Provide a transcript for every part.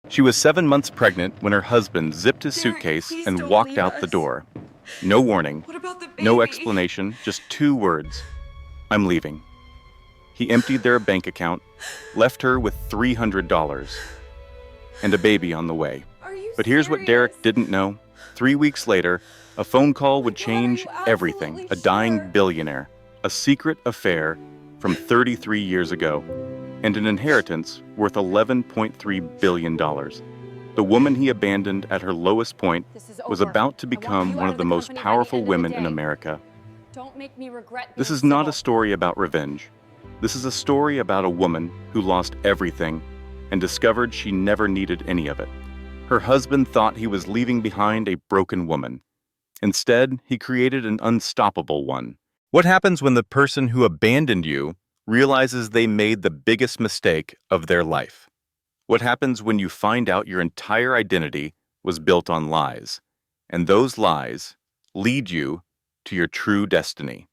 She was 7 months pregnant when her husband zipped his Derek, suitcase please and don't walked leave out the us. door. No warning, What about the no baby? explanation, just 2 words. I'm leaving. He emptied their bank account, left her with $300 and a baby on the way. Are you But here's what serious? Derek didn't know. 3 weeks later, a phone call Oh my would God, are change you everything. absolutely A dying sure? billionaire, a secret affair from 33 years ago, and an inheritance worth $11.3 billion. The woman he abandoned at her lowest point This is was over. about to I want become you one out of of the the most company by the powerful end of the women in day. America. Don't make me regret This being is not a civil. story about revenge. This is a story about a woman who lost everything and discovered she never needed any of it. Her husband thought he was leaving behind a broken woman. Instead, he created an unstoppable one. What happens when the person who abandoned you realizes they made the biggest mistake of their life? What happens when you find out your entire identity was built on lies, and those lies lead you to your true destiny?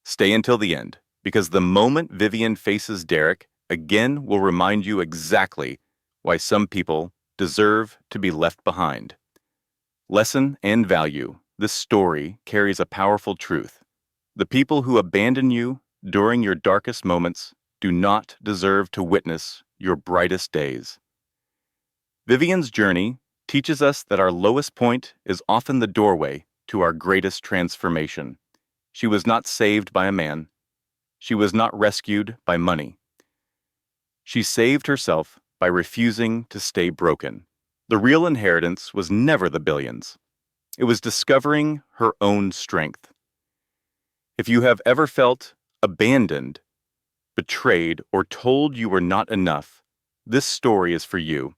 Stay until the end, because the moment Vivian faces Derek again will remind you exactly why some people deserve to be left behind. Lesson and value. This story carries a powerful truth. The people who abandon you during your darkest moments do not deserve to witness your brightest days. Vivian's journey teaches us that our lowest point is often the doorway to our greatest transformation. She was not saved by a man. She was not rescued by money. She saved herself by refusing to stay broken. The real inheritance was never the billions. It was discovering her own strength. If you have ever felt abandoned, betrayed, or told you were not enough, this story is for you.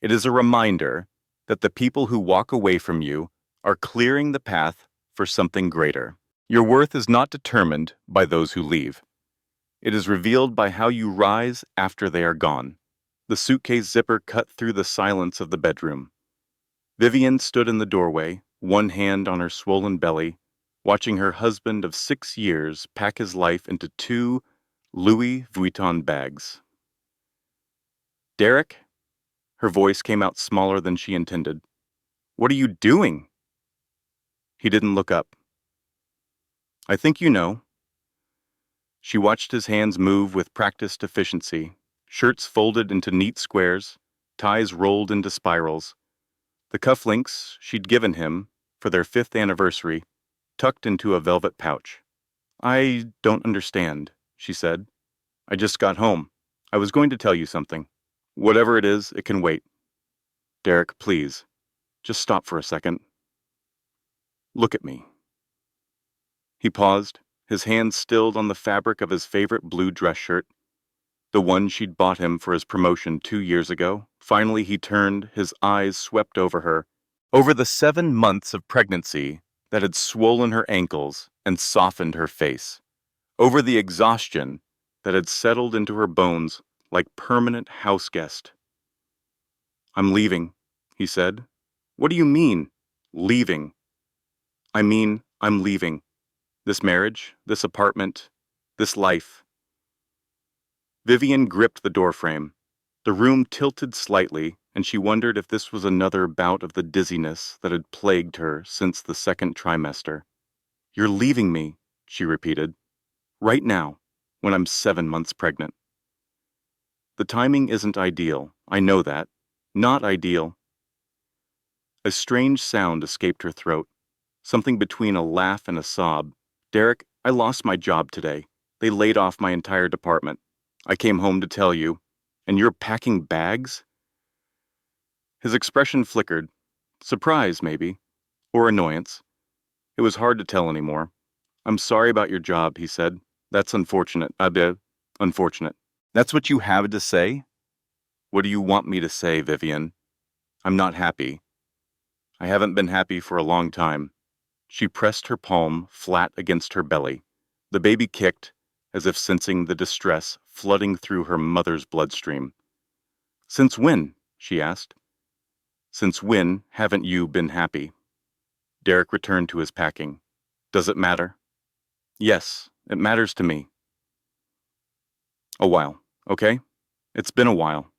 It is a reminder that the people who walk away from you are clearing the path for something greater. Your worth is not determined by those who leave. It is revealed by how you rise after they are gone. The suitcase zipper cut through the silence of the bedroom. Vivian stood in the doorway, one hand on her swollen belly, watching her husband of 6 years pack his life into 2 Louis Vuitton bags. Derek? Her voice came out smaller than she intended. What are you doing? He didn't look up. I think you know. She watched his hands move with practiced efficiency, shirts folded into neat squares, ties rolled into spirals. The cufflinks she'd given him for their 5th anniversary tucked into a velvet pouch. I don't understand, she said. I just got home. I was going to tell you something. Whatever it is, it can wait. Derek, please, just stop for a second. Look at me. He paused, his hands stilled on the fabric of his favorite blue dress shirt, the one she'd bought him for his promotion 2 years ago. Finally, he turned, his eyes swept over her, over the 7 months of pregnancy that had swollen her ankles and softened her face, over the exhaustion that had settled into her bones like permanent house guest. I'm leaving, he said. What do you mean, leaving? I mean, I'm leaving. This marriage, this apartment, this life. Vivian gripped the doorframe. The room tilted slightly, and she wondered if this was another bout of the dizziness that had plagued her since the second trimester. You're leaving me, she repeated. Right now, when I'm 7 months pregnant. The timing isn't ideal, I know that. Not ideal. A strange sound escaped her throat, something between a laugh and a sob. Derek, I lost my job today. They laid off my entire department. I came home to tell you. And you're packing bags? His expression flickered. Surprise, maybe. Or annoyance. It was hard to tell anymore. I'm sorry about your job, he said. That's unfortunate. Unfortunate. That's what you have to say? What do you want me to say, Vivian? I'm not happy. I haven't been happy for a long time. She pressed her palm flat against her belly. The baby kicked, as if sensing the distress flooding through her mother's bloodstream. Since when? She asked. Since when haven't you been happy? Derek returned to his packing. Does it matter? Yes, it matters to me. A while, okay? It's been a while.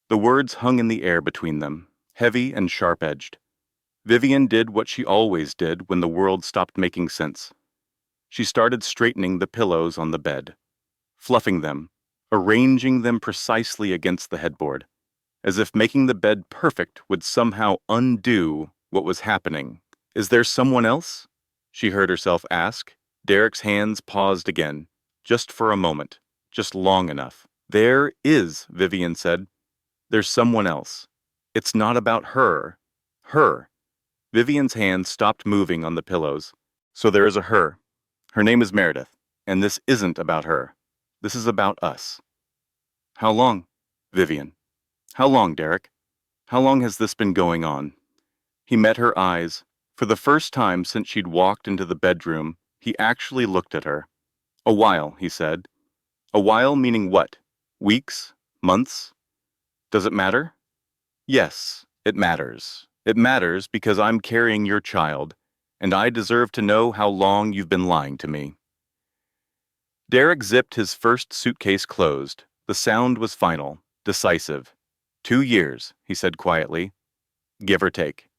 The words hung in the air between them, heavy and sharp-edged. Vivian did what she always did when the world stopped making sense. She started straightening the pillows on the bed, fluffing them, arranging them precisely against the headboard, as if making the bed perfect would somehow undo what was happening. "Is there someone else?" she heard herself ask. Derek's hands paused again, just for a moment, just long enough. "There is," Vivian said. "There's someone else. It's not about her. Her." Vivian's hands stopped moving on the pillows. "So there is a her. Her name is Meredith, and this isn't about her. This is about us." "How long?" "Vivian." "How long, Derek? How long has this been going on?" He met her eyes. For the first time since she'd walked into the bedroom, he actually looked at her. "A while," he said. "A while meaning what? Weeks? Months? Does it matter?" "Yes, it matters. It matters because I'm carrying your child, and I deserve to know how long you've been lying to me." Derek zipped his first suitcase closed. The sound was final, decisive. 2 years, he said quietly, give or take.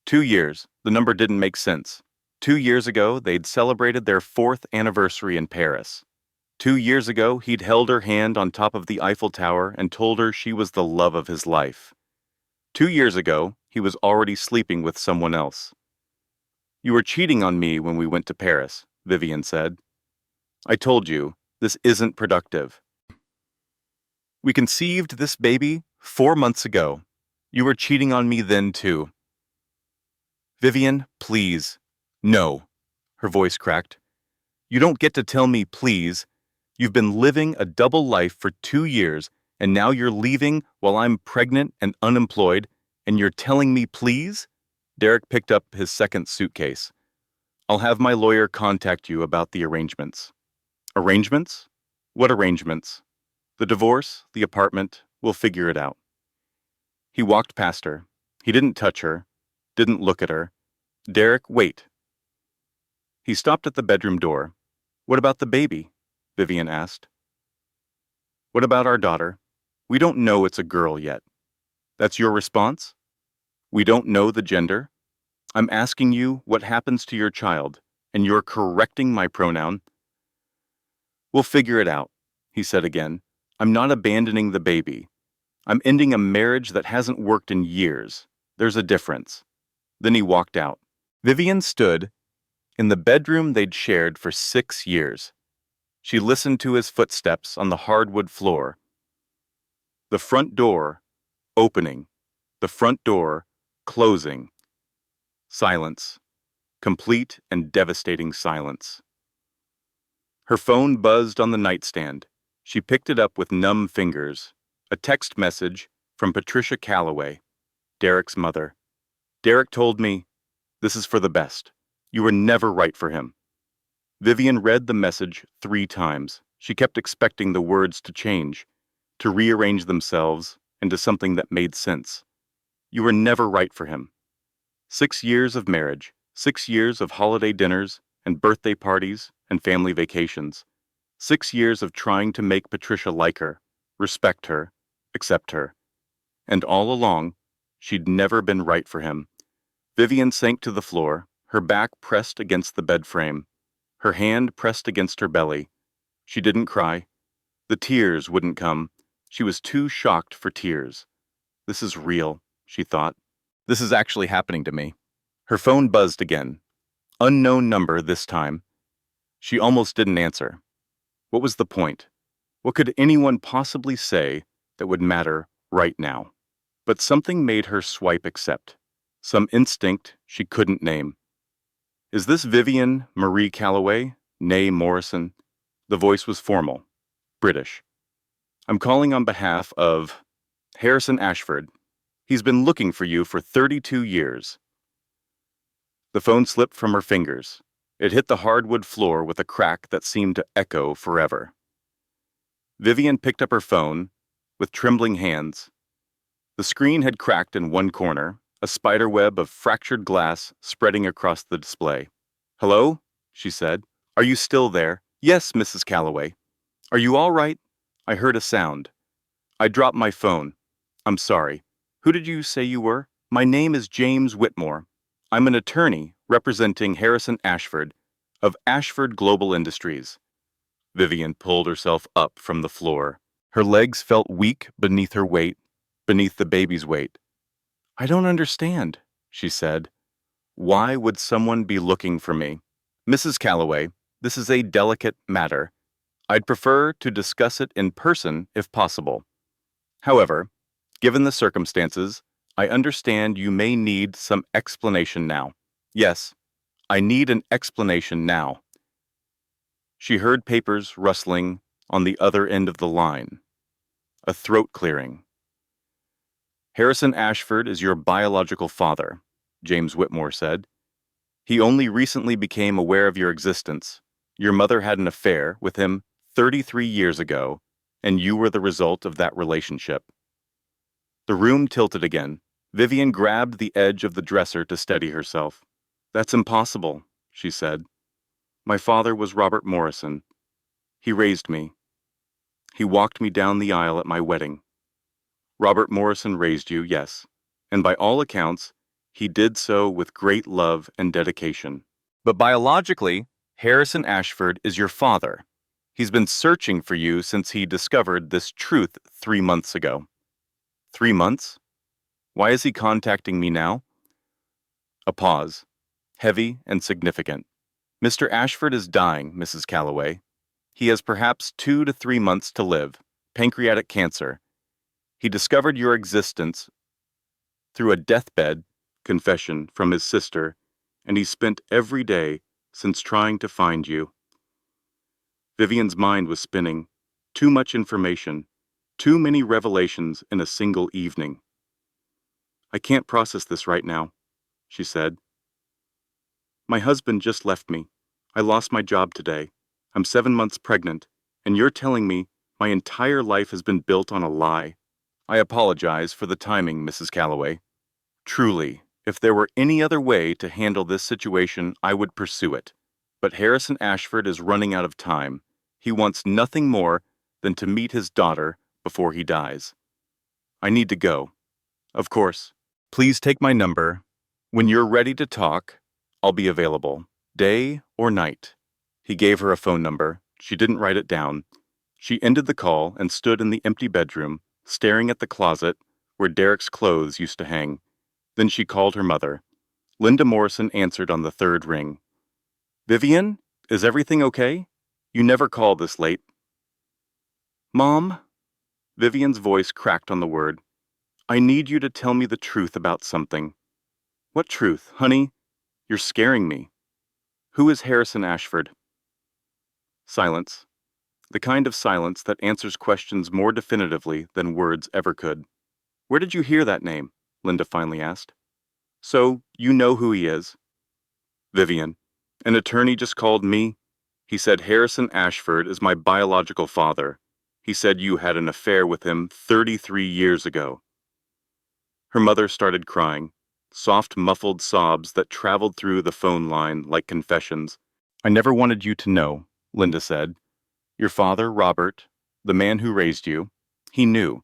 2 years. The number didn't make sense. 2 years ago, they'd celebrated their 4th anniversary in Paris. 2 years ago, he'd held her hand on top of the Eiffel Tower and told her she was the love of his life. 2 years ago, he was already sleeping with someone else. "You were cheating on me when we went to Paris," Vivian said. "I told you, this isn't productive. We conceived this baby 4 months ago. You were cheating on me then too." "Vivian, please." "No." Her voice cracked. "You don't get to tell me please. You've been living a double life for 2 years, and now you're leaving while I'm pregnant and unemployed, and you're telling me please?" Derek picked up his second suitcase. "I'll have my lawyer contact you about the arrangements." "Arrangements? What arrangements?" "The divorce, the apartment, we'll figure it out." He walked past her. He didn't touch her, didn't look at her. "Derek, wait." He stopped at the bedroom door. "What about the baby?" Vivian asked. "What about our daughter? We don't know it's a girl yet." "That's your response? We don't know the gender? I'm asking you what happens to your child, and you're correcting my pronoun." "We'll figure it out," he said again. "I'm not abandoning the baby. I'm ending a marriage that hasn't worked in years. There's a difference." Then he walked out. Vivian stood in the bedroom they'd shared for 6 years. She listened to his footsteps on the hardwood floor. The front door opening. The front door closing. Silence. Complete and devastating silence. Her phone buzzed on the nightstand. She picked it up with numb fingers. A text message from Patricia Calloway, Derek's mother. "Derek told me, this is for the best. You were never right for him." Vivian read the message 3 times. She kept expecting the words to change, to rearrange themselves into something that made sense. You were never right for him. 6 years of marriage, 6 years of holiday dinners and birthday parties and family vacations. 6 years of trying to make Patricia like her, respect her, accept her. And all along, she'd never been right for him. Vivian sank to the floor, her back pressed against the bed frame, her hand pressed against her belly. She didn't cry. The tears wouldn't come. She was too shocked for tears. This is real, she thought. This is actually happening to me. Her phone buzzed again. Unknown number this time. She almost didn't answer. What was the point? What could anyone possibly say that would matter right now? But something made her swipe accept. Some instinct she couldn't name. "Is this Vivian Marie Calloway, née Morrison?" The voice was formal, British. "I'm calling on behalf of Harrison Ashford. He's been looking for you for 32 years. The phone slipped from her fingers. It hit the hardwood floor with a crack that seemed to echo forever. Vivian picked up her phone with trembling hands. The screen had cracked in one corner, a spider web of fractured glass spreading across the display. "Hello?" she said. "Are you still there?" "Yes, Mrs. Calloway." "Are you all right?" I heard a sound. I dropped my phone. I'm sorry. Who did you say you were? My name is James Whitmore. I'm an attorney representing Harrison Ashford of Ashford Global Industries. Vivian pulled herself up from the floor. Her legs felt weak beneath her weight, beneath the baby's weight. I don't understand, she said. Why would someone be looking for me? Mrs. Calloway, this is a delicate matter. I'd prefer to discuss it in person if possible. However, given the circumstances, I understand you may need some explanation now. Yes, I need an explanation now. She heard papers rustling on the other end of the line. A throat clearing. Harrison Ashford is your biological father, James Whitmore said. He only recently became aware of your existence. Your mother had an affair with him 33 years ago, and you were the result of that relationship. The room tilted again. Vivian grabbed the edge of the dresser to steady herself. That's impossible, she said. My father was Robert Morrison. He raised me. He walked me down the aisle at my wedding. Robert Morrison raised you, yes, and by all accounts, he did so with great love and dedication. But biologically, Harrison Ashford is your father. He's been searching for you since he discovered this truth 3 months ago. 3 months? Why is he contacting me now? A pause, heavy and significant. Mr. Ashford is dying, Mrs. Calloway. He has perhaps 2 to 3 months to live. Pancreatic cancer. He discovered your existence through a deathbed confession from his sister, and he spent every day since trying to find you. Vivian's mind was spinning. Too much information. Too many revelations in a single evening. I can't process this right now, she said. My husband just left me. I lost my job today. I'm 7 months pregnant, and you're telling me my entire life has been built on a lie. I apologize for the timing, Mrs. Calloway. Truly, if there were any other way to handle this situation, I would pursue it. But Harrison Ashford is running out of time. He wants nothing more than to meet his daughter before he dies. I need to go. Of course. Please take my number. When you're ready to talk, I'll be available, day or night. He gave her a phone number. She didn't write it down. She ended the call and stood in the empty bedroom, staring at the closet where Derek's clothes used to hang. Then she called her mother. Linda Morrison answered on the 3rd ring. Vivian, is everything okay? You never call this late. Mom? Vivian's voice cracked on the word. I need you to tell me the truth about something. What truth, honey? You're scaring me. Who is Harrison Ashford? Silence. The kind of silence that answers questions more definitively than words ever could. Where did you hear that name? Linda finally asked. So, you know who he is? Vivian. An attorney just called me. He said Harrison Ashford is my biological father. He said you had an affair with him 33 years ago. Her mother started crying, soft, muffled sobs that traveled through the phone line like confessions. I never wanted you to know, Linda said. Your father, Robert, the man who raised you, he knew.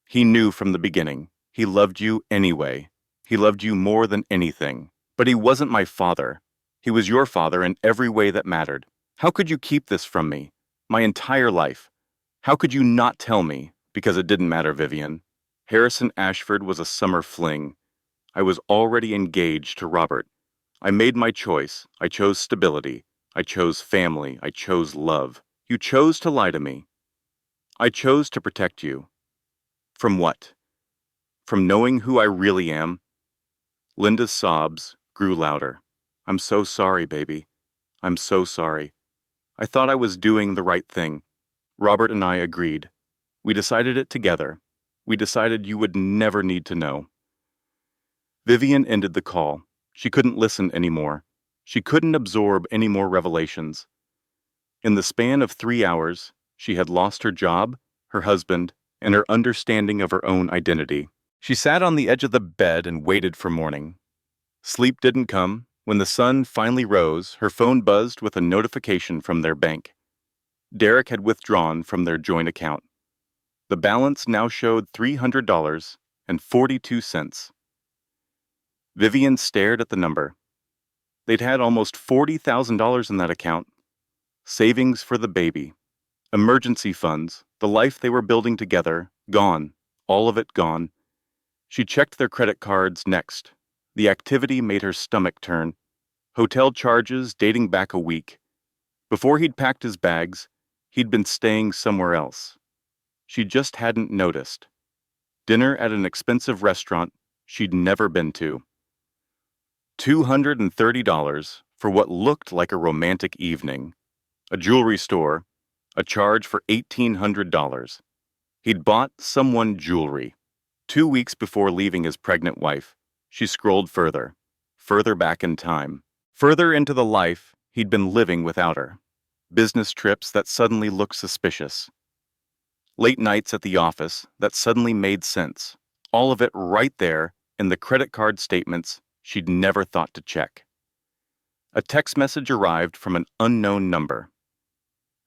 He knew from the beginning. He loved you anyway. He loved you more than anything. But he wasn't my father. He was your father in every way that mattered. How could you keep this from me? My entire life. How could you not tell me? Because it didn't matter, Vivian. Harrison Ashford was a summer fling. I was already engaged to Robert. I made my choice. I chose stability. I chose family. I chose love. You chose to lie to me. I chose to protect you. From what? From knowing who I really am? Linda's sobs grew louder. I'm so sorry, baby. I'm so sorry. I thought I was doing the right thing. Robert and I agreed. We decided it together. We decided you would never need to know. Vivian ended the call. She couldn't listen anymore. She couldn't absorb any more revelations. In the span of 3 hours, she had lost her job, her husband, and her understanding of her own identity. She sat on the edge of the bed and waited for morning. Sleep didn't come. When the sun finally rose, her phone buzzed with a notification from their bank. Derek had withdrawn from their joint account. The balance now showed $300.42. Vivian stared at the number. They'd had almost $40,000 in that account. Savings for the baby. Emergency funds, the life they were building together, gone. All of it gone. She checked their credit cards next. The activity made her stomach turn. Hotel charges dating back a week. Before he'd packed his bags, he'd been staying somewhere else. She just hadn't noticed. Dinner at an expensive restaurant she'd never been to. $230 for what looked like a romantic evening. A jewelry store, a charge for $1,800. He'd bought someone jewelry. 2 weeks before leaving his pregnant wife, she scrolled further back in time, further into the life he'd been living without her. Business trips that suddenly looked suspicious. Late nights at the office that suddenly made sense. All of it right there in the credit card statements she'd never thought to check. A text message arrived from an unknown number.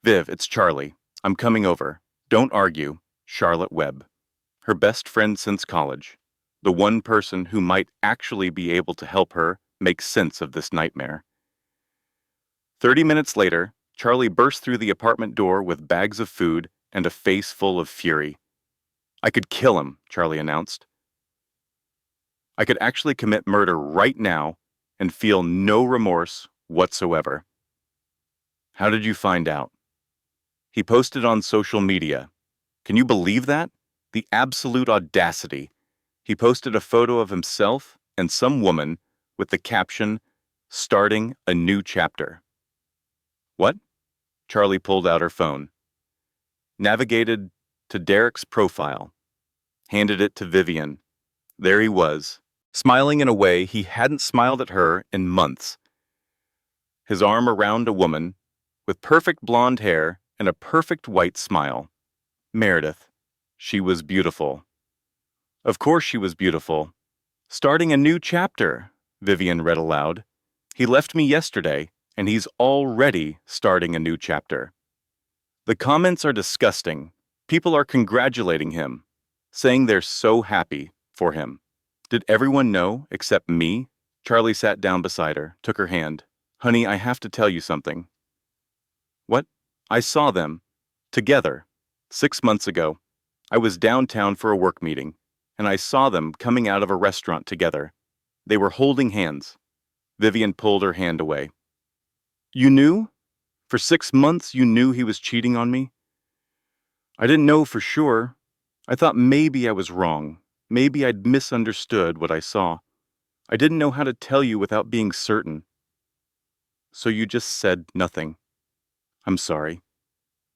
"Viv, it's Charlie. I'm coming over. Don't argue. Charlotte Webb." Her best friend since college. The one person who might actually be able to help her make sense of this nightmare. 30 minutes later, Charlie burst through the apartment door with bags of food and a face full of fury. "I could kill him," Charlie announced. "I could actually commit murder right now and feel no remorse whatsoever." "How did you find out?" "He posted on social media. Can you believe that? The absolute audacity. He posted a photo of himself and some woman with the caption, 'Starting a new chapter.'" "What?" Charlie pulled out her phone. Navigated to Derek's profile. Handed it to Vivian. There he was, smiling in a way he hadn't smiled at her in months. His arm around a woman with perfect blonde hair and a perfect white smile. Meredith. She was beautiful. Of course she was beautiful. "Starting a new chapter," Vivian read aloud. "He left me yesterday, and he's already starting a new chapter." The comments are disgusting. People are congratulating him, saying they're so happy for him. Did everyone know except me? Charlie sat down beside her, took her hand. "Honey, I have to tell you something." "What?" "I saw them. Together. 6 months ago. I was downtown for a work meeting, and I saw them coming out of a restaurant together. They were holding hands." Vivian pulled her hand away. "You knew? For 6 months you knew he was cheating on me?" "I didn't know for sure. I thought maybe I was wrong. Maybe I'd misunderstood what I saw. I didn't know how to tell you without being certain." "So you just said nothing." "I'm sorry.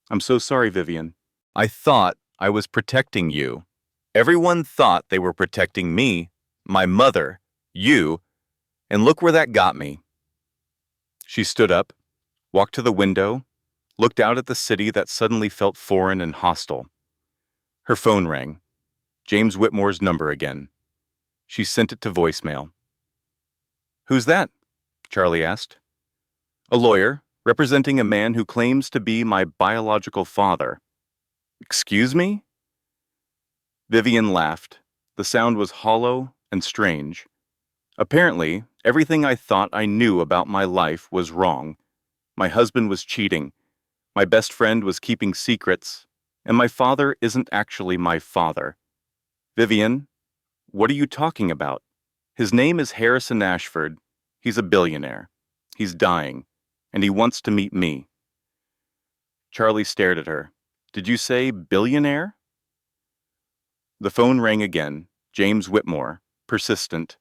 I'm so sorry, Vivian. I thought I was protecting you. Everyone thought they were protecting me, my mother, you, and look where that got me." She stood up, walked to the window, looked out at the city that suddenly felt foreign and hostile. Her phone rang. James Whitmore's number again. She sent it to voicemail. "Who's that?" Charlie asked. "A lawyer, representing a man who claims to be my biological father." "Excuse me?" Vivian laughed. The sound was hollow and strange. "Apparently, everything I thought I knew about my life was wrong. My husband was cheating. My best friend was keeping secrets. And my father isn't actually my father." "Vivian, what are you talking about?" "His name is Harrison Ashford. He's a billionaire. He's dying, and he wants to meet me." Charlie stared at her. "Did you say billionaire?" The phone rang again. James Whitmore, persistent.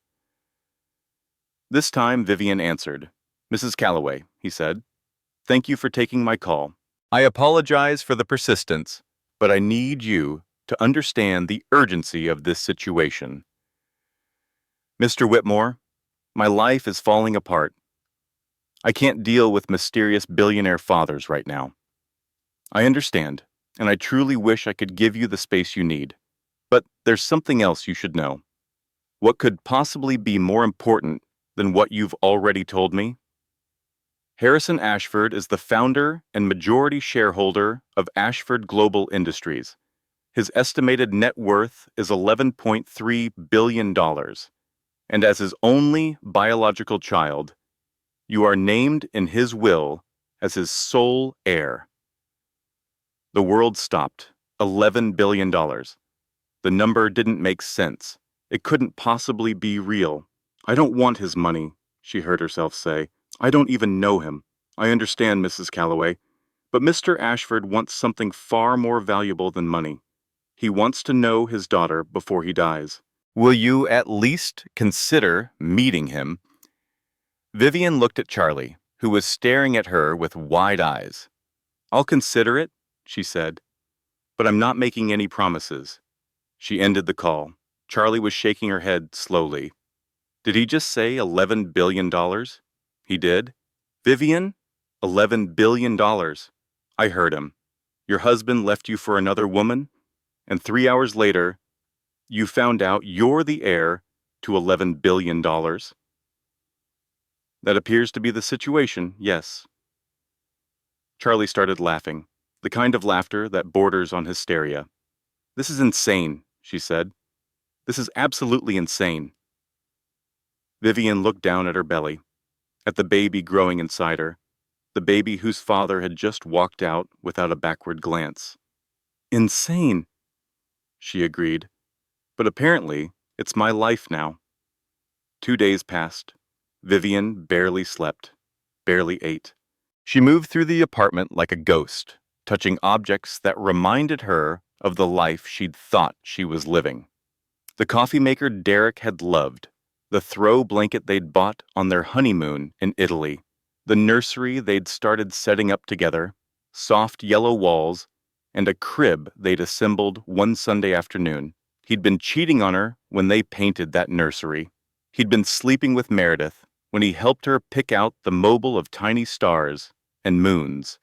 This time Vivian answered. "Mrs. Calloway," he said. "Thank you for taking my call. I apologize for the persistence, but I need you to understand the urgency of this situation." "Mr. Whitmore, my life is falling apart. I can't deal with mysterious billionaire fathers right now. I understand, and I truly wish I could give you the space you need. But there's something else you should know. What could possibly be more important than what you've already told me? Harrison Ashford is the founder and majority shareholder of Ashford Global Industries. His estimated net worth is $11.3 billion, and as his only biological child, you are named in his will as his sole heir. The world stopped. $11 billion. The number didn't make sense. It couldn't possibly be real. I don't want his money, she heard herself say. I don't even know him. I understand, Mrs. Calloway, but Mr. Ashford wants something far more valuable than money. He wants to know his daughter before he dies. Will you at least consider meeting him? Vivian looked at Charlie, who was staring at her with wide eyes. I'll consider it, she said, but I'm not making any promises. She ended the call. Charlie was shaking her head slowly. Did he just say $11 billion? He did? Vivian? $11 billion. I heard him. Your husband left you for another woman, and 3 hours later, you found out you're the heir to $11 billion. That appears to be the situation, yes. Charlie started laughing, the kind of laughter that borders on hysteria. This is insane, she said. This is absolutely insane. Vivian looked down at her belly, at the baby growing inside her, the baby whose father had just walked out without a backward glance. Insane, she agreed. But apparently, it's my life now. 2 days passed. Vivian barely slept, barely ate. She moved through the apartment like a ghost, touching objects that reminded her of the life she'd thought she was living. The coffee maker Derek had loved, the throw blanket they'd bought on their honeymoon in Italy, the nursery they'd started setting up together, soft yellow walls, and a crib they'd assembled one Sunday afternoon. He'd been cheating on her when they painted that nursery. He'd been sleeping with Meredith when he helped her pick out the mobile of tiny stars and moons.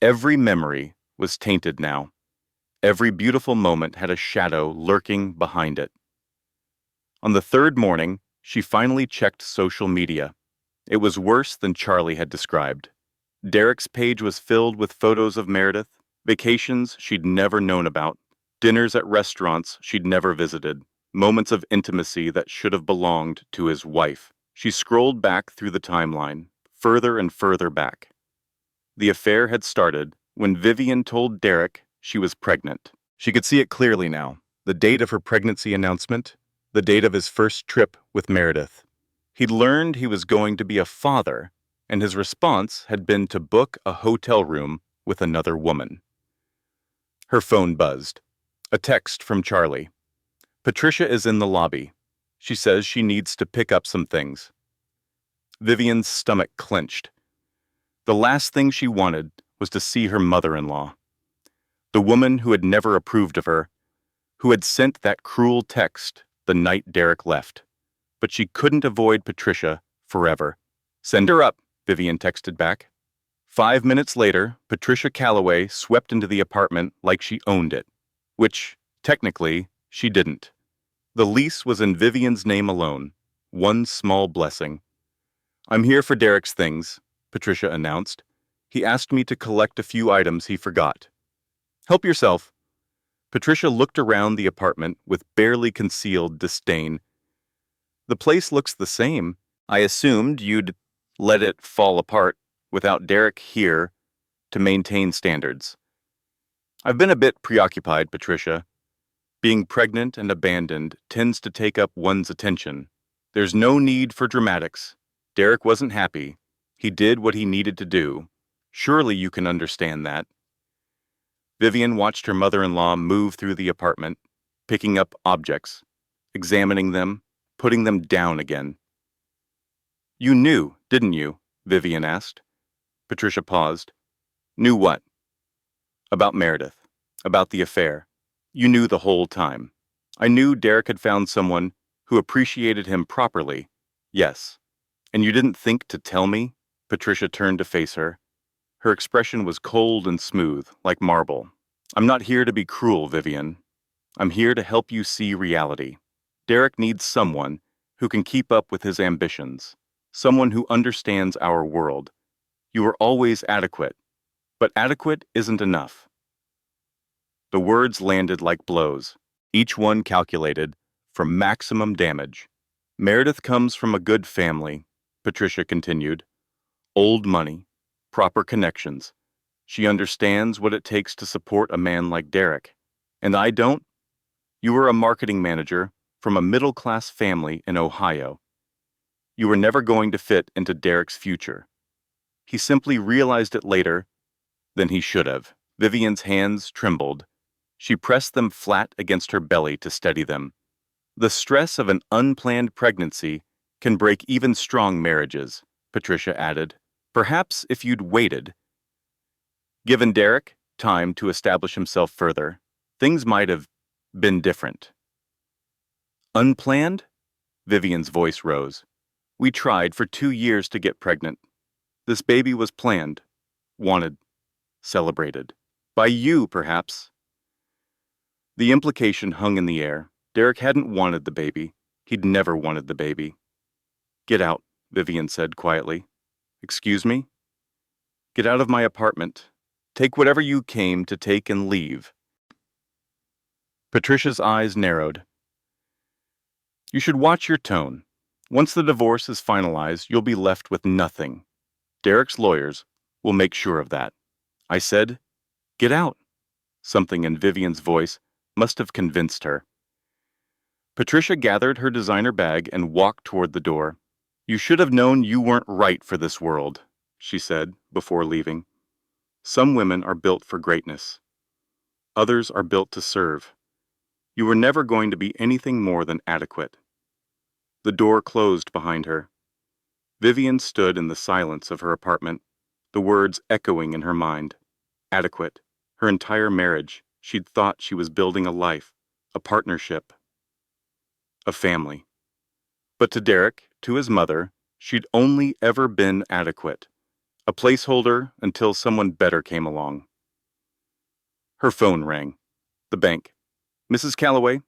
Every memory was tainted now. Every beautiful moment had a shadow lurking behind it. On the third morning, she finally checked social media. It was worse than Charlie had described. Derek's page was filled with photos of Meredith, vacations she'd never known about, dinners at restaurants she'd never visited, moments of intimacy that should have belonged to his wife. She scrolled back through the timeline, further and further back. The affair had started when Vivian told Derek she was pregnant. She could see it clearly now, the date of her pregnancy announcement, the date of his first trip with Meredith. He'd learned he was going to be a father, and his response had been to book a hotel room with another woman. Her phone buzzed. A text from Charlie. Patricia is in the lobby. She says she needs to pick up some things. Vivian's stomach clenched. The last thing she wanted was to see her mother-in-law. The woman who had never approved of her, who had sent that cruel text the night Derek left. But she couldn't avoid Patricia forever. Send her up, Vivian texted back. 5 minutes later, Patricia Calloway swept into the apartment like she owned it, which, technically, she didn't. The lease was in Vivian's name alone, one small blessing. I'm here for Derek's things, Patricia announced. He asked me to collect a few items he forgot. Help yourself. Patricia looked around the apartment with barely concealed disdain. The place looks the same. I assumed you'd let it fall apart without Derek here to maintain standards. I've been a bit preoccupied, Patricia. Being pregnant and abandoned tends to take up one's attention. There's no need for dramatics. Derek wasn't happy. He did what he needed to do. Surely you can understand that. Vivian watched her mother-in-law move through the apartment, picking up objects, examining them, putting them down again. You knew, didn't you? Vivian asked. Patricia paused. Knew what? About Meredith. About the affair. You knew the whole time. I knew Derek had found someone who appreciated him properly. Yes. And you didn't think to tell me? Patricia turned to face her. Her expression was cold and smooth, like marble. I'm not here to be cruel, Vivian. I'm here to help you see reality. Derek needs someone who can keep up with his ambitions, someone who understands our world. You are always adequate, but adequate isn't enough. The words landed like blows, each one calculated for maximum damage. Meredith comes from a good family, Patricia continued. Old money, proper connections. She understands what it takes to support a man like Derek. And I don't? You were a marketing manager from a middle-class family in Ohio. You were never going to fit into Derek's future. He simply realized it later than he should have. Vivian's hands trembled. She pressed them flat against her belly to steady them. The stress of an unplanned pregnancy can break even strong marriages, Patricia added. Perhaps if you'd waited, given Derek time to establish himself further, things might have been different. Unplanned? Vivian's voice rose. We tried for 2 years to get pregnant. This baby was planned, wanted, celebrated. By you, perhaps. The implication hung in the air. Derek hadn't wanted the baby. He'd never wanted the baby. Get out, Vivian said quietly. Excuse me? Get out of my apartment. Take whatever you came to take and leave. Patricia's eyes narrowed. You should watch your tone. Once the divorce is finalized, you'll be left with nothing. Derek's lawyers will make sure of that. I said, get out. Something in Vivian's voice must have convinced her. Patricia gathered her designer bag and walked toward the door. You should have known you weren't right for this world, she said before leaving. Some women are built for greatness. Others are built to serve. You were never going to be anything more than adequate. The door closed behind her. Vivian stood in the silence of her apartment, the words echoing in her mind. Adequate. Her entire marriage, she'd thought she was building a life, a partnership, a family. But to Derek, to his mother, she'd only ever been adequate, a placeholder until someone better came along. Her phone rang. The bank. Mrs. Calloway,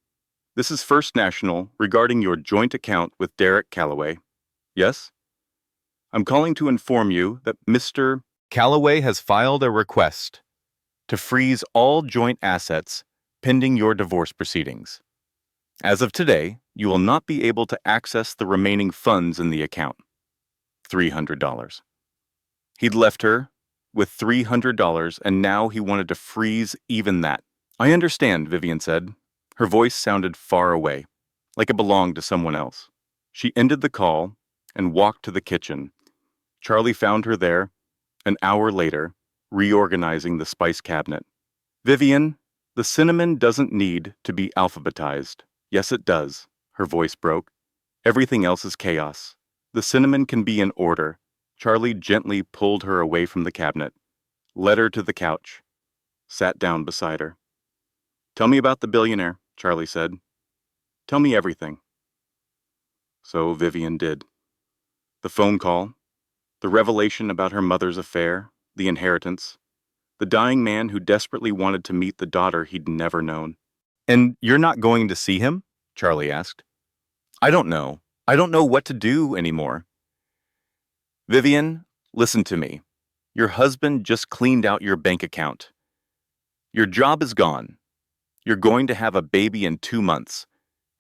this is First National regarding your joint account with Derek Calloway. Yes? I'm calling to inform you that Mr. Calloway has filed a request to freeze all joint assets pending your divorce proceedings. As of today, you will not be able to access the remaining funds in the account. $300. He'd left her with $300 and now he wanted to freeze even that. I understand, Vivian said. Her voice sounded far away, like it belonged to someone else. She ended the call and walked to the kitchen. Charlie found her there, an hour later, reorganizing the spice cabinet. Vivian, the cinnamon doesn't need to be alphabetized. Yes, it does. Her voice broke. Everything else is chaos. The cinnamon can be in order. Charlie gently pulled her away from the cabinet, led her to the couch, sat down beside her. Tell me about the billionaire, Charlie said. Tell me everything. So Vivian did. The phone call, the revelation about her mother's affair, the inheritance, the dying man who desperately wanted to meet the daughter he'd never known. And you're not going to see him? Charlie asked. I don't know. I don't know what to do anymore. Vivian, listen to me. Your husband just cleaned out your bank account. Your job is gone. You're going to have a baby in 2 months,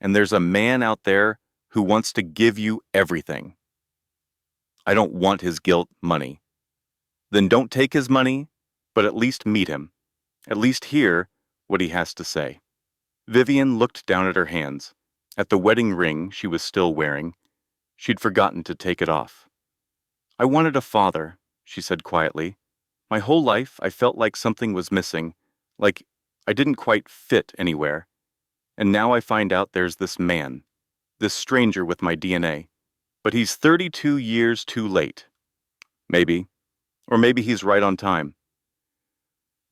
and there's a man out there who wants to give you everything. I don't want his guilt money. Then don't take his money, but at least meet him. At least hear what he has to say. Vivian looked down at her hands, at the wedding ring she was still wearing. She'd forgotten to take it off. I wanted a father, she said quietly. My whole life I felt like something was missing, like I didn't quite fit anywhere. And now I find out there's this man, this stranger with my DNA. But he's 32 years too late. Maybe. Or maybe he's right on time.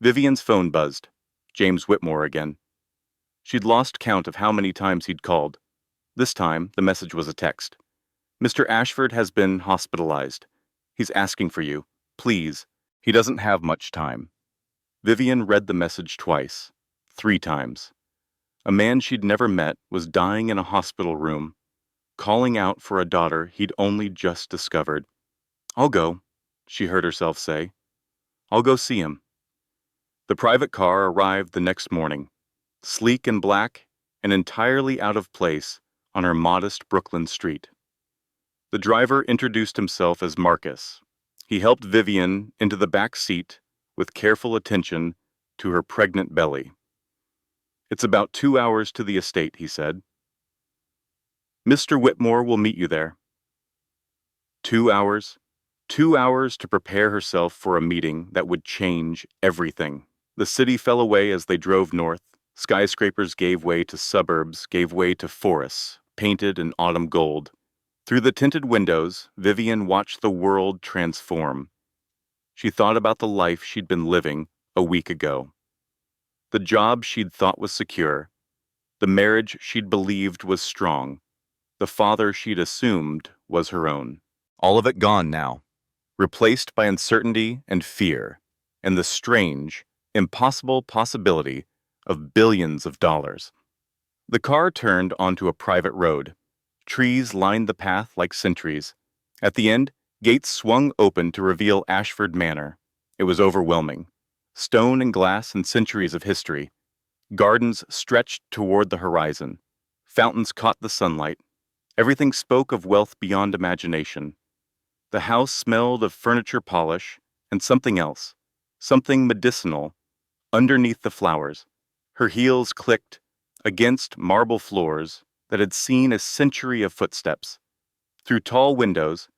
Vivian's phone buzzed. James Whitmore again. She'd lost count of how many times he'd called. This time, the message was a text. Mr. Ashford has been hospitalized. He's asking for you. Please. He doesn't have much time. Vivian read the message twice, 3 times. A man she'd never met was dying in a hospital room, calling out for a daughter he'd only just discovered. I'll go, she heard herself say. I'll go see him. The private car arrived the next morning, sleek and black and entirely out of place on her modest Brooklyn street. The driver introduced himself as Marcus. He helped Vivian into the back seat with careful attention to her pregnant belly. "It's about 2 hours to the estate," he said. "Mr. Whitmore will meet you there." 2 hours. 2 hours to prepare herself for a meeting that would change everything. The city fell away as they drove north. Skyscrapers gave way to suburbs, gave way to forests, painted in autumn gold. Through the tinted windows, Vivian watched the world transform. She thought about the life she'd been living a week ago. The job she'd thought was secure. The marriage she'd believed was strong. The father she'd assumed was her own. All of it gone now, replaced by uncertainty and fear, and the strange, impossible possibility of billions of dollars. The car turned onto a private road. Trees lined the path like sentries. At the end, gates swung open to reveal Ashford Manor. It was overwhelming. Stone and glass and centuries of history. Gardens stretched toward the horizon. Fountains caught the sunlight. Everything spoke of wealth beyond imagination. The house smelled of furniture polish and something else, something medicinal, underneath the flowers. Her heels clicked against marble floors that had seen a century of footsteps. Through tall windows,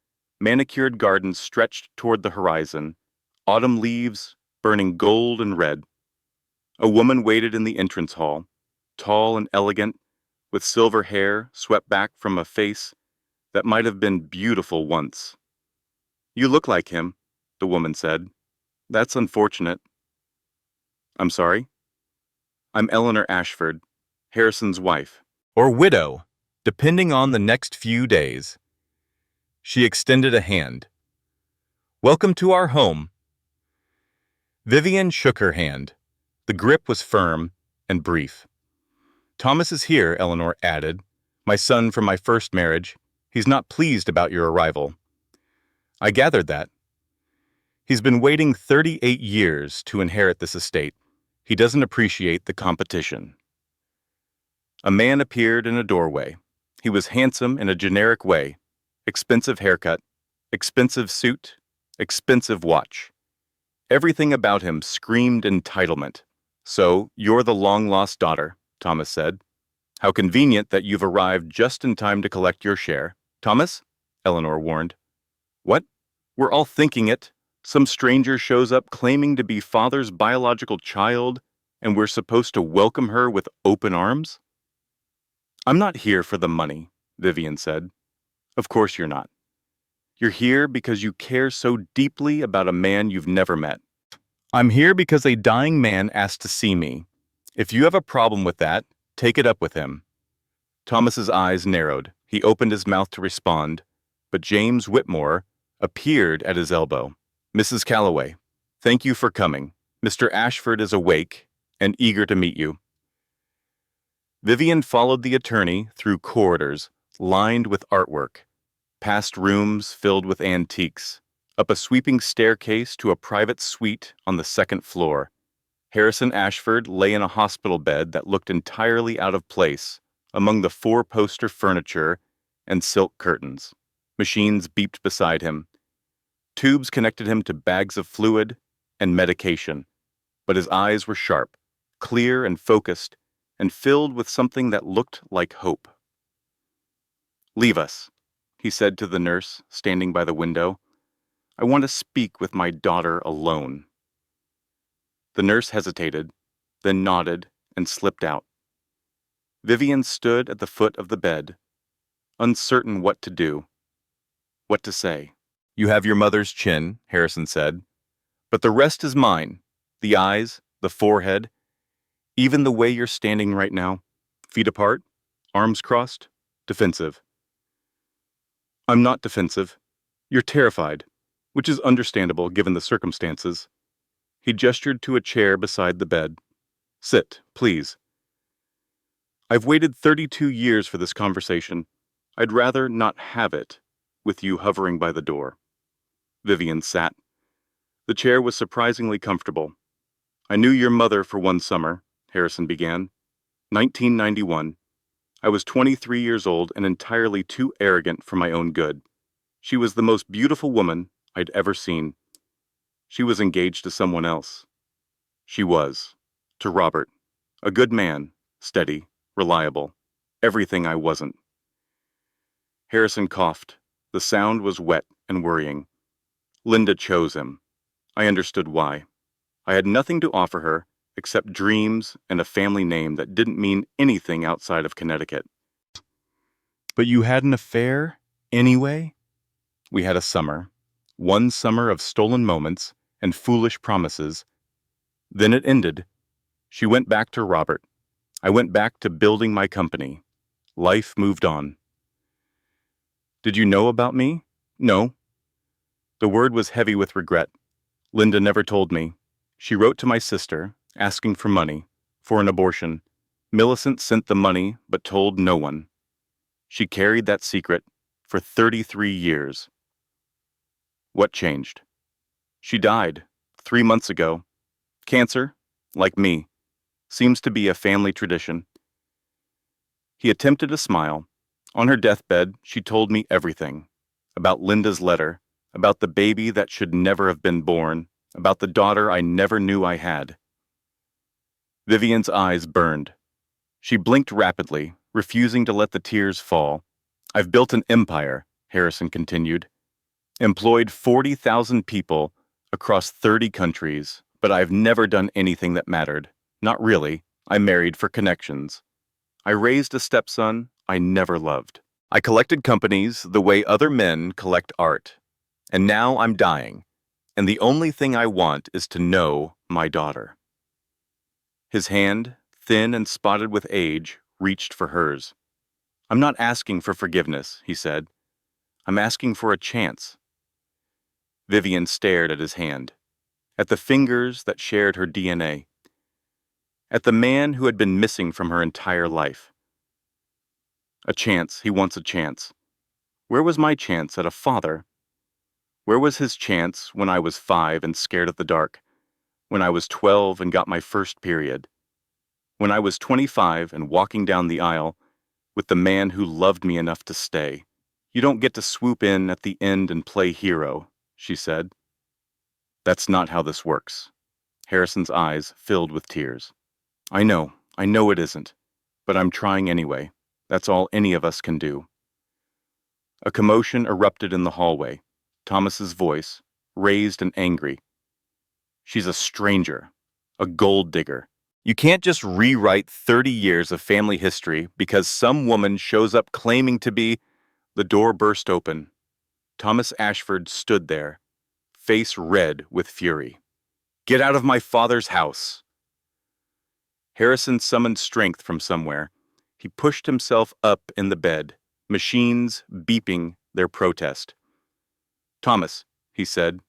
manicured gardens stretched toward the horizon, autumn leaves burning gold and red. A woman waited in the entrance hall, tall and elegant, with silver hair swept back from a face that might have been beautiful once. "You look like him," the woman said. "That's unfortunate." "I'm sorry?" "I'm Eleanor Ashford, Harrison's wife." Or widow, depending on the next few days. She extended a hand. "Welcome to our home." Vivian shook her hand. The grip was firm and brief. "Thomas is here," Eleanor added. "My son from my first marriage. He's not pleased about your arrival." "I gathered that." "He's been waiting 38 years to inherit this estate. He doesn't appreciate the competition." A man appeared in a doorway. He was handsome in a generic way. Expensive haircut, expensive suit, expensive watch. Everything about him screamed entitlement. "So, you're the long-lost daughter," Thomas said. "How convenient that you've arrived just in time to collect your share." "Thomas?" Eleanor warned. "What? We're all thinking it. Some stranger shows up claiming to be father's biological child, and we're supposed to welcome her with open arms?" "I'm not here for the money," Vivian said. "Of course you're not. You're here because you care so deeply about a man you've never met." "I'm here because a dying man asked to see me. If you have a problem with that, take it up with him." Thomas's eyes narrowed. He opened his mouth to respond, but James Whitmore appeared at his elbow. "Mrs. Calloway, thank you for coming. Mr. Ashford is awake and eager to meet you." Vivian followed the attorney through corridors lined with artwork, past rooms filled with antiques, up a sweeping staircase to a private suite on the second floor. Harrison Ashford lay in a hospital bed that looked entirely out of place among the four-poster furniture and silk curtains. Machines beeped beside him. Tubes connected him to bags of fluid and medication, but his eyes were sharp, clear and focused, and filled with something that looked like hope. "Leave us," he said to the nurse standing by the window. "I want to speak with my daughter alone." The nurse hesitated, then nodded and slipped out. Vivian stood at the foot of the bed, uncertain what to do, what to say. "You have your mother's chin," Harrison said, "but the rest is mine. The eyes, the forehead, even the way you're standing right now, feet apart, arms crossed, defensive." "I'm not defensive. You're terrified, which is understandable given the circumstances." He gestured to a chair beside the bed. "Sit, please." "I've waited 32 years for this conversation. I'd rather not have it, with you hovering by the door." Vivian sat. The chair was surprisingly comfortable. I knew your mother for one summer, Harrison began. 1991. I was 23 years old and entirely too arrogant for my own good. She was the most beautiful woman I'd ever seen. She was engaged to someone else. She was. To Robert. A good man, steady, reliable. Everything I wasn't. Harrison coughed. The sound was wet and worrying. Linda chose him. I understood why. I had nothing to offer her except dreams and a family name that didn't mean anything outside of Connecticut. But you had an affair, anyway? We had a summer. One summer of stolen moments and foolish promises. Then it ended. She went back to Robert. I went back to building my company. Life moved on. Did you know about me? No. The word was heavy with regret. Linda never told me. She wrote to my sister, asking for money, for an abortion. Millicent sent the money, but told no one. She carried that secret for 33 years. What changed? She died 3 months ago. Cancer, like me, seems to be a family tradition. He attempted a smile. On her deathbed, she told me everything. About Linda's letter, about the baby that should never have been born, about the daughter I never knew I had. Vivian's eyes burned. She blinked rapidly, refusing to let the tears fall. I've built an empire, Harrison continued. Employed 40,000 people across 30 countries, but I've never done anything that mattered. Not really. I married for connections. I raised a stepson I never loved. I collected companies the way other men collect art. And now I'm dying, and the only thing I want is to know my daughter. His hand, thin and spotted with age, reached for hers. I'm not asking for forgiveness, he said. I'm asking for a chance. Vivian stared at his hand, at the fingers that shared her DNA, at the man who had been missing from her entire life. A chance, he wants a chance. Where was my chance at a father? Where was his chance when I was 5 and scared of the dark? When I was 12 and got my first period? When I was 25 and walking down the aisle with the man who loved me enough to stay? You don't get to swoop in at the end and play hero, she said. That's not how this works. Harrison's eyes filled with tears. I know it isn't, but I'm trying anyway. That's all any of us can do. A commotion erupted in the hallway. Thomas's voice, raised and angry. She's a stranger, a gold digger. You can't just rewrite 30 years of family history because some woman shows up claiming to be... The door burst open. Thomas Ashford stood there, face red with fury. Get out of my father's house! Harrison summoned strength from somewhere. He pushed himself up in the bed, machines beeping their protest. Thomas, he said.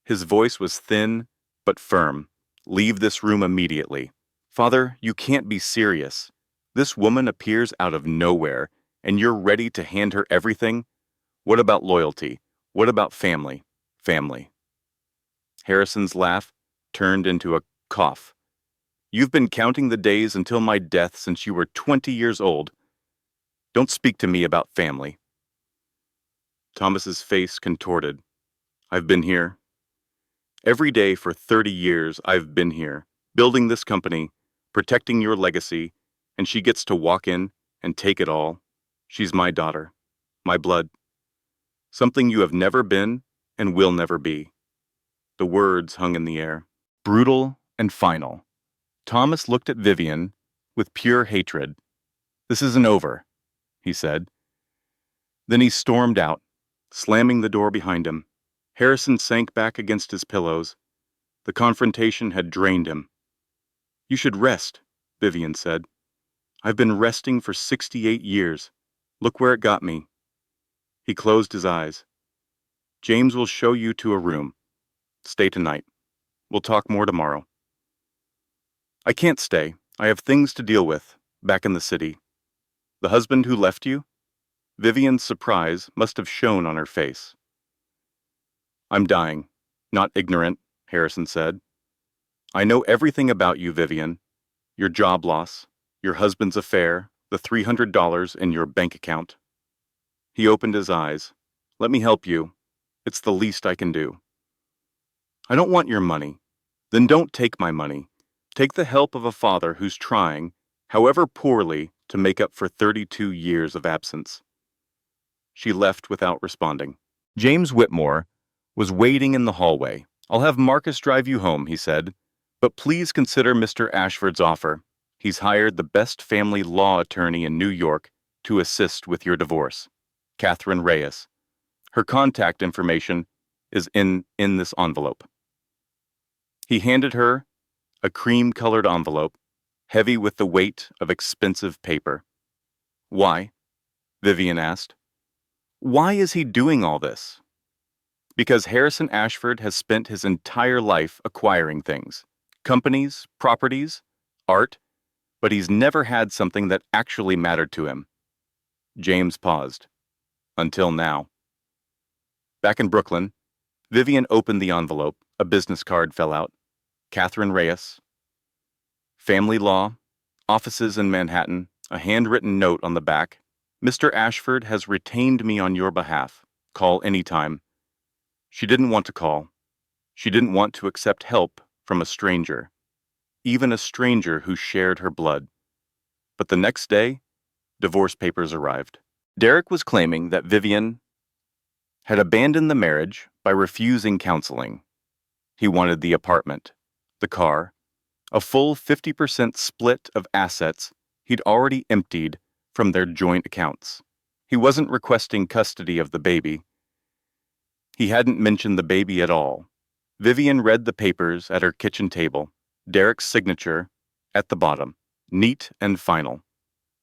His voice was thin but firm. Leave this room immediately. Father, you can't be serious. This woman appears out of nowhere, and you're ready to hand her everything? What about loyalty? What about family? Family. Harrison's laugh turned into a cough. You've been counting the days until my death since you were 20 years old. Don't speak to me about family. Thomas's face contorted. I've been here. Every day for 30 years I've been here, building this company, protecting your legacy, and she gets to walk in and take it all. She's my daughter, my blood. Something you have never been and will never be. The words hung in the air. Brutal and final. Thomas looked at Vivian with pure hatred. This isn't over, he said. Then he stormed out, slamming the door behind him. Harrison sank back against his pillows. The confrontation had drained him. You should rest, Vivian said. I've been resting for 68 years. Look where it got me. He closed his eyes. James will show you to a room. Stay tonight. We'll talk more tomorrow. I can't stay. I have things to deal with, back in the city. The husband who left you? Vivian's surprise must have shown on her face. I'm dying. Not ignorant, Harrison said. I know everything about you, Vivian. Your job loss, your husband's affair, the $300 in your bank account. He opened his eyes. Let me help you. It's the least I can do. I don't want your money. Then don't take my money. Take the help of a father who's trying, however poorly, to make up for 32 years of absence. She left without responding. James Whitmore was waiting in the hallway. I'll have Marcus drive you home, he said. But please consider Mr. Ashford's offer. He's hired the best family law attorney in New York to assist with your divorce. Catherine Reyes. Her contact information is in this envelope. He handed her a cream-colored envelope, heavy with the weight of expensive paper. Why? Vivian asked. Why is he doing all this? Because Harrison Ashford has spent his entire life acquiring things. Companies, properties, art, but he's never had something that actually mattered to him. James paused. Until now. Back in Brooklyn, Vivian opened the envelope. A business card fell out. Catherine Reyes. Family law. Offices in Manhattan. A handwritten note on the back. Mr. Ashford has retained me on your behalf. Call anytime. She didn't want to call. She didn't want to accept help from a stranger, even a stranger who shared her blood. But the next day, divorce papers arrived. Derek was claiming that Vivian had abandoned the marriage by refusing counseling. He wanted the apartment, the car, a full 50% split of assets he'd already emptied from their joint accounts. He wasn't requesting custody of the baby. He hadn't mentioned the baby at all. Vivian read the papers at her kitchen table, Derek's signature at the bottom, neat and final.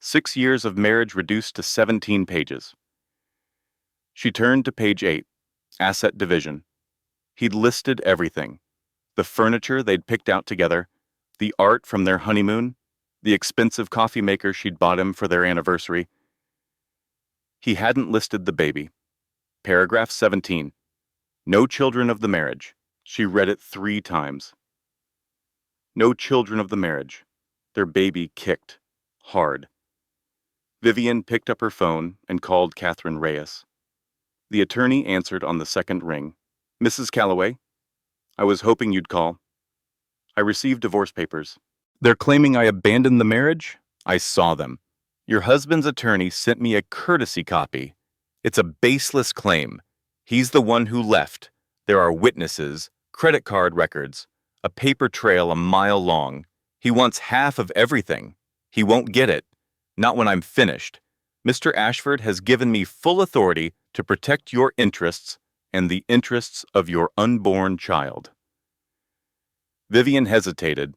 6 years of marriage reduced to 17 pages. She turned to page 8, asset division. He'd listed everything. The furniture they'd picked out together, the art from their honeymoon, the expensive coffee maker she'd bought him for their anniversary. He hadn't listed the baby. Paragraph 17. No children of the marriage. She read it 3 times. No children of the marriage. Their baby kicked. Hard. Vivian picked up her phone and called Catherine Reyes. The attorney answered on the second ring. Mrs. Calloway, I was hoping you'd call. I received divorce papers. They're claiming I abandoned the marriage? I saw them. Your husband's attorney sent me a courtesy copy. It's a baseless claim. He's the one who left. There are witnesses, credit card records, a paper trail a mile long. He wants half of everything. He won't get it. Not when I'm finished. Mr. Ashford has given me full authority to protect your interests and the interests of your unborn child. Vivian hesitated.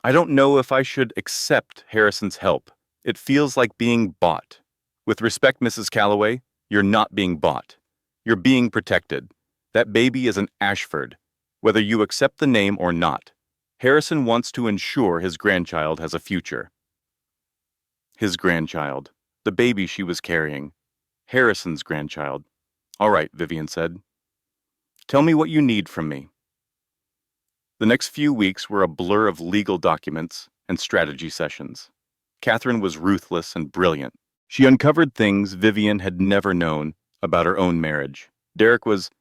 I don't know if I should accept Harrison's help. It feels like being bought. With respect, Mrs. Calloway, you're not being bought. You're being protected. That baby is an Ashford, whether you accept the name or not. Harrison wants to ensure his grandchild has a future. His grandchild, the baby she was carrying. Harrison's grandchild. All right, Vivian said. Tell me what you need from me. The next few weeks were a blur of legal documents and strategy sessions. Catherine was ruthless and brilliant. She uncovered things Vivian had never known about her own marriage. Derek was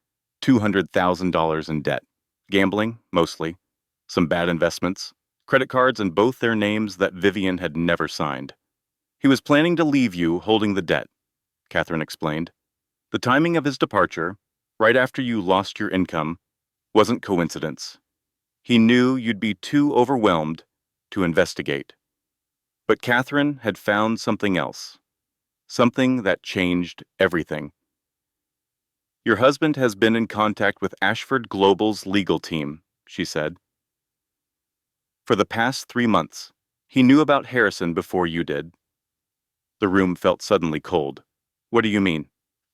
$200,000 in debt. Gambling, mostly. Some bad investments. Credit cards in both their names that Vivian had never signed. He was planning to leave you holding the debt, Catherine explained. The timing of his departure, right after you lost your income, wasn't coincidence. He knew you'd be too overwhelmed to investigate. But Catherine had found something else. Something that changed everything. Your husband has been in contact with Ashford Global's legal team, she said. For the past 3 months, he knew about Harrison before you did. The room felt suddenly cold. What do you mean?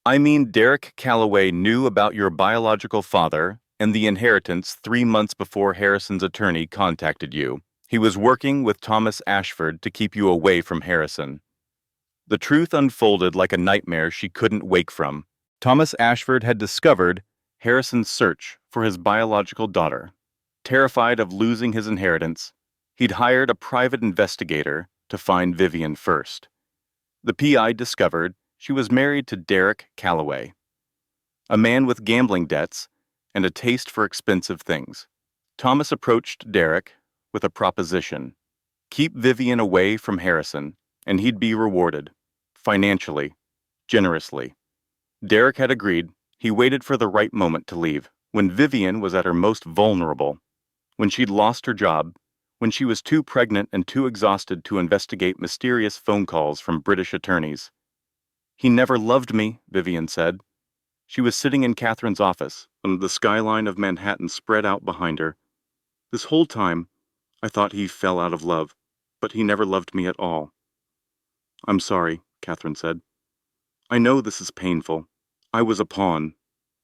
I mean Derek Calloway knew about your biological father and the inheritance 3 months before Harrison's attorney contacted you. He was working with Thomas Ashford to keep you away from Harrison. The truth unfolded like a nightmare she couldn't wake from. Thomas Ashford had discovered Harrison's search for his biological daughter. Terrified of losing his inheritance, he'd hired a private investigator to find Vivian first. The PI discovered she was married to Derek Calloway, a man with gambling debts and a taste for expensive things. Thomas approached Derek with a proposition. Keep Vivian away from Harrison, and he'd be rewarded, financially, generously. Derek had agreed. He waited for the right moment to leave, when Vivian was at her most vulnerable, when she'd lost her job, when she was too pregnant and too exhausted to investigate mysterious phone calls from British attorneys. He never loved me, Vivian said. She was sitting in Catherine's office, and the skyline of Manhattan spread out behind her. This whole time, I thought he fell out of love, but he never loved me at all. I'm sorry, Catherine said. I know this is painful. I was a pawn,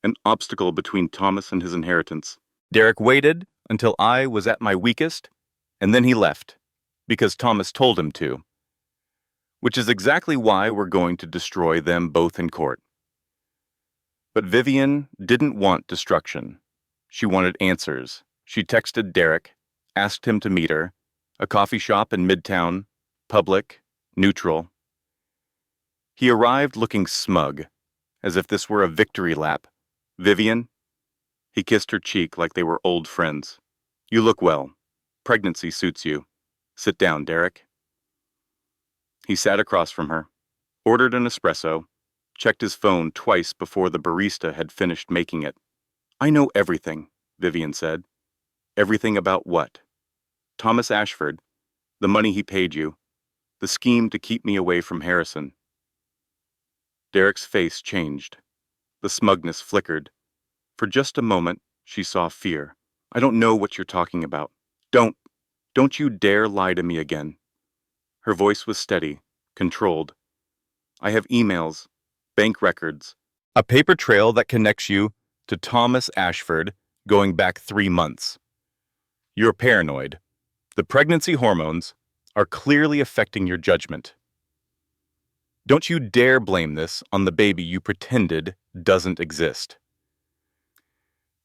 an obstacle between Thomas and his inheritance. Derek waited until I was at my weakest, and then he left, because Thomas told him to. Which is exactly why we're going to destroy them both in court. But Vivian didn't want destruction. She wanted answers. She texted Derek, asked him to meet her, a coffee shop in Midtown, public, neutral. He arrived looking smug, as if this were a victory lap. Vivian? He kissed her cheek like they were old friends. You look well. Pregnancy suits you. Sit down, Derek. He sat across from her, ordered an espresso, checked his phone twice before the barista had finished making it. I know everything, Vivian said. Everything about what? Thomas Ashford, the money he paid you, the scheme to keep me away from Harrison. Derek's face changed. The smugness flickered. For just a moment, she saw fear. I don't know what you're talking about. Don't you dare lie to me again. Her voice was steady, controlled. I have emails, bank records, a paper trail that connects you to Thomas Ashford going back 3 months. You're paranoid. The pregnancy hormones are clearly affecting your judgment. Don't you dare blame this on the baby you pretended doesn't exist.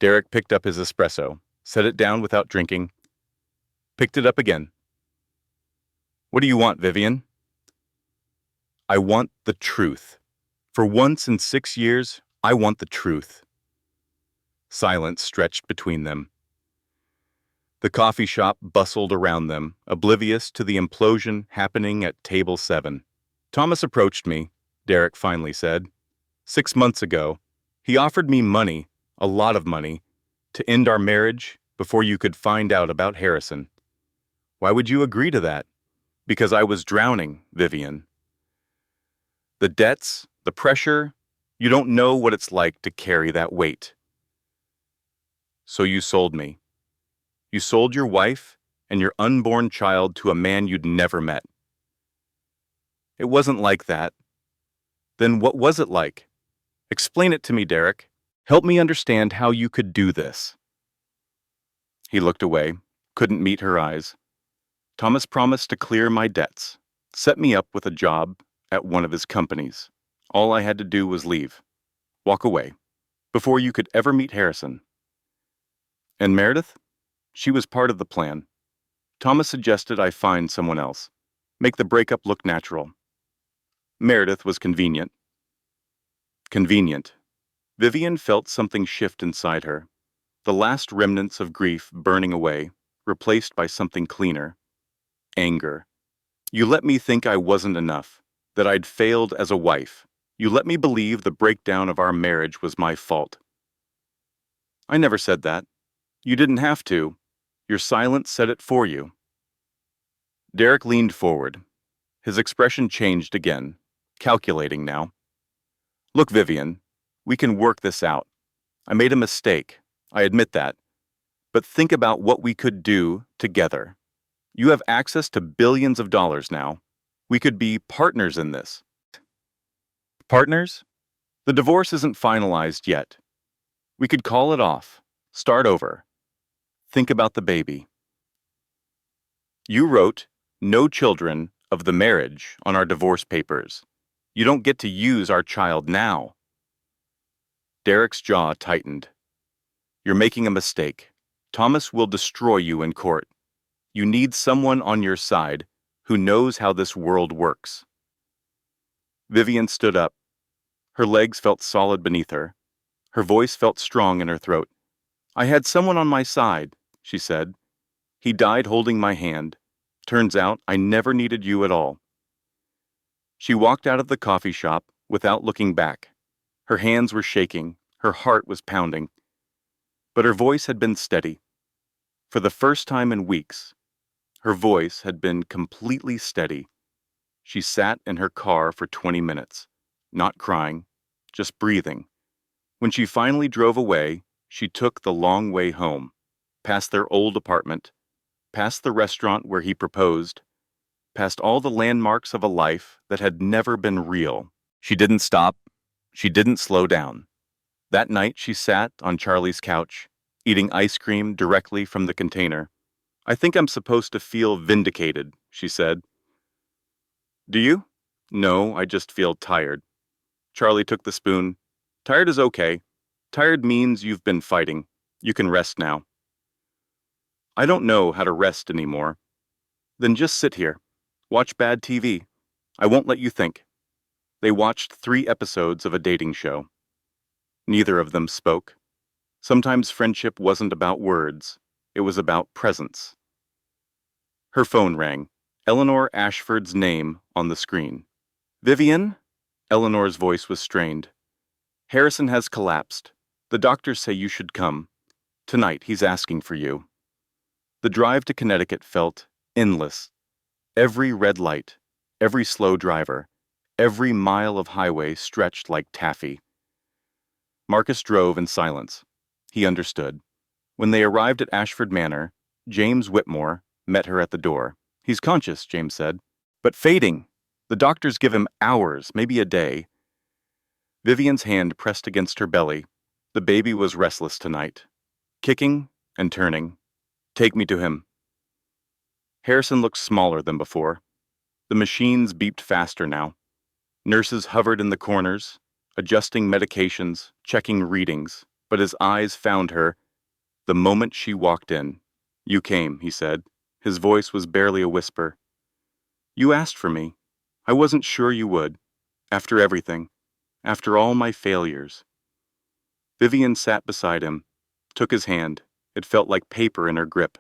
Derek picked up his espresso, set it down without drinking, picked it up again. What do you want, Vivian? I want the truth. For once in 6 years, I want the truth. Silence stretched between them. The coffee shop bustled around them, oblivious to the implosion happening at table 7. Thomas approached me, Derek finally said. 6 months ago, he offered me money, a lot of money, to end our marriage before you could find out about Harrison. Why would you agree to that? Because I was drowning, Vivian. The debts, the pressure, you don't know what it's like to carry that weight. So you sold me. You sold your wife and your unborn child to a man you'd never met. It wasn't like that. Then what was it like? Explain it to me, Derek. Help me understand how you could do this. He looked away, couldn't meet her eyes. Thomas promised to clear my debts, set me up with a job at one of his companies. All I had to do was leave, walk away, before you could ever meet Harrison. And Meredith? She was part of the plan. Thomas suggested I find someone else, make the breakup look natural. Meredith was convenient. Convenient. Vivian felt something shift inside her, the last remnants of grief burning away, replaced by something cleaner. Anger. You let me think I wasn't enough, that I'd failed as a wife. You let me believe the breakdown of our marriage was my fault. I never said that. You didn't have to. Your silence said it for you. Derek leaned forward. His expression changed again, calculating now. Look, Vivian, we can work this out. I made a mistake. I admit that. But think about what we could do together. You have access to billions of dollars now. We could be partners in this. Partners? The divorce isn't finalized yet. We could call it off, start over. Think about the baby. You wrote, "No children of the marriage" on our divorce papers. You don't get to use our child now. Derek's jaw tightened. You're making a mistake. Thomas will destroy you in court. You need someone on your side who knows how this world works. Vivian stood up. Her legs felt solid beneath her. Her voice felt strong in her throat. I had someone on my side, she said. He died holding my hand. Turns out I never needed you at all. She walked out of the coffee shop without looking back. Her hands were shaking. Her heart was pounding. But her voice had been steady. For the first time in weeks, her voice had been completely steady. She sat in her car for 20 minutes, not crying, just breathing. When she finally drove away, she took the long way home, past their old apartment, past the restaurant where he proposed, past all the landmarks of a life that had never been real. She didn't stop. She didn't slow down. That night she sat on Charlie's couch, eating ice cream directly from the container. I think I'm supposed to feel vindicated, she said. Do you? No, I just feel tired. Charlie took the spoon. Tired is okay. Tired means you've been fighting. You can rest now. I don't know how to rest anymore. Then just sit here. Watch bad TV. I won't let you think. They watched 3 episodes of a dating show. Neither of them spoke. Sometimes friendship wasn't about words. It was about presence. Her phone rang. Eleanor Ashford's name on the screen. Vivian? Eleanor's voice was strained. Harrison has collapsed. The doctors say you should come. Tonight he's asking for you. The drive to Connecticut felt endless. Every red light, every slow driver, every mile of highway stretched like taffy. Marcus drove in silence. He understood. When they arrived at Ashford Manor, James Whitmore met her at the door. He's conscious, James said, but fading. The doctors give him hours, maybe a day. Vivian's hand pressed against her belly. The baby was restless tonight, kicking and turning. Take me to him. Harrison looked smaller than before. The machines beeped faster now. Nurses hovered in the corners, adjusting medications, checking readings, but his eyes found her the moment she walked in. You came, he said. His voice was barely a whisper. You asked for me. I wasn't sure you would. After everything. After all my failures. Vivian sat beside him, took his hand. It felt like paper in her grip.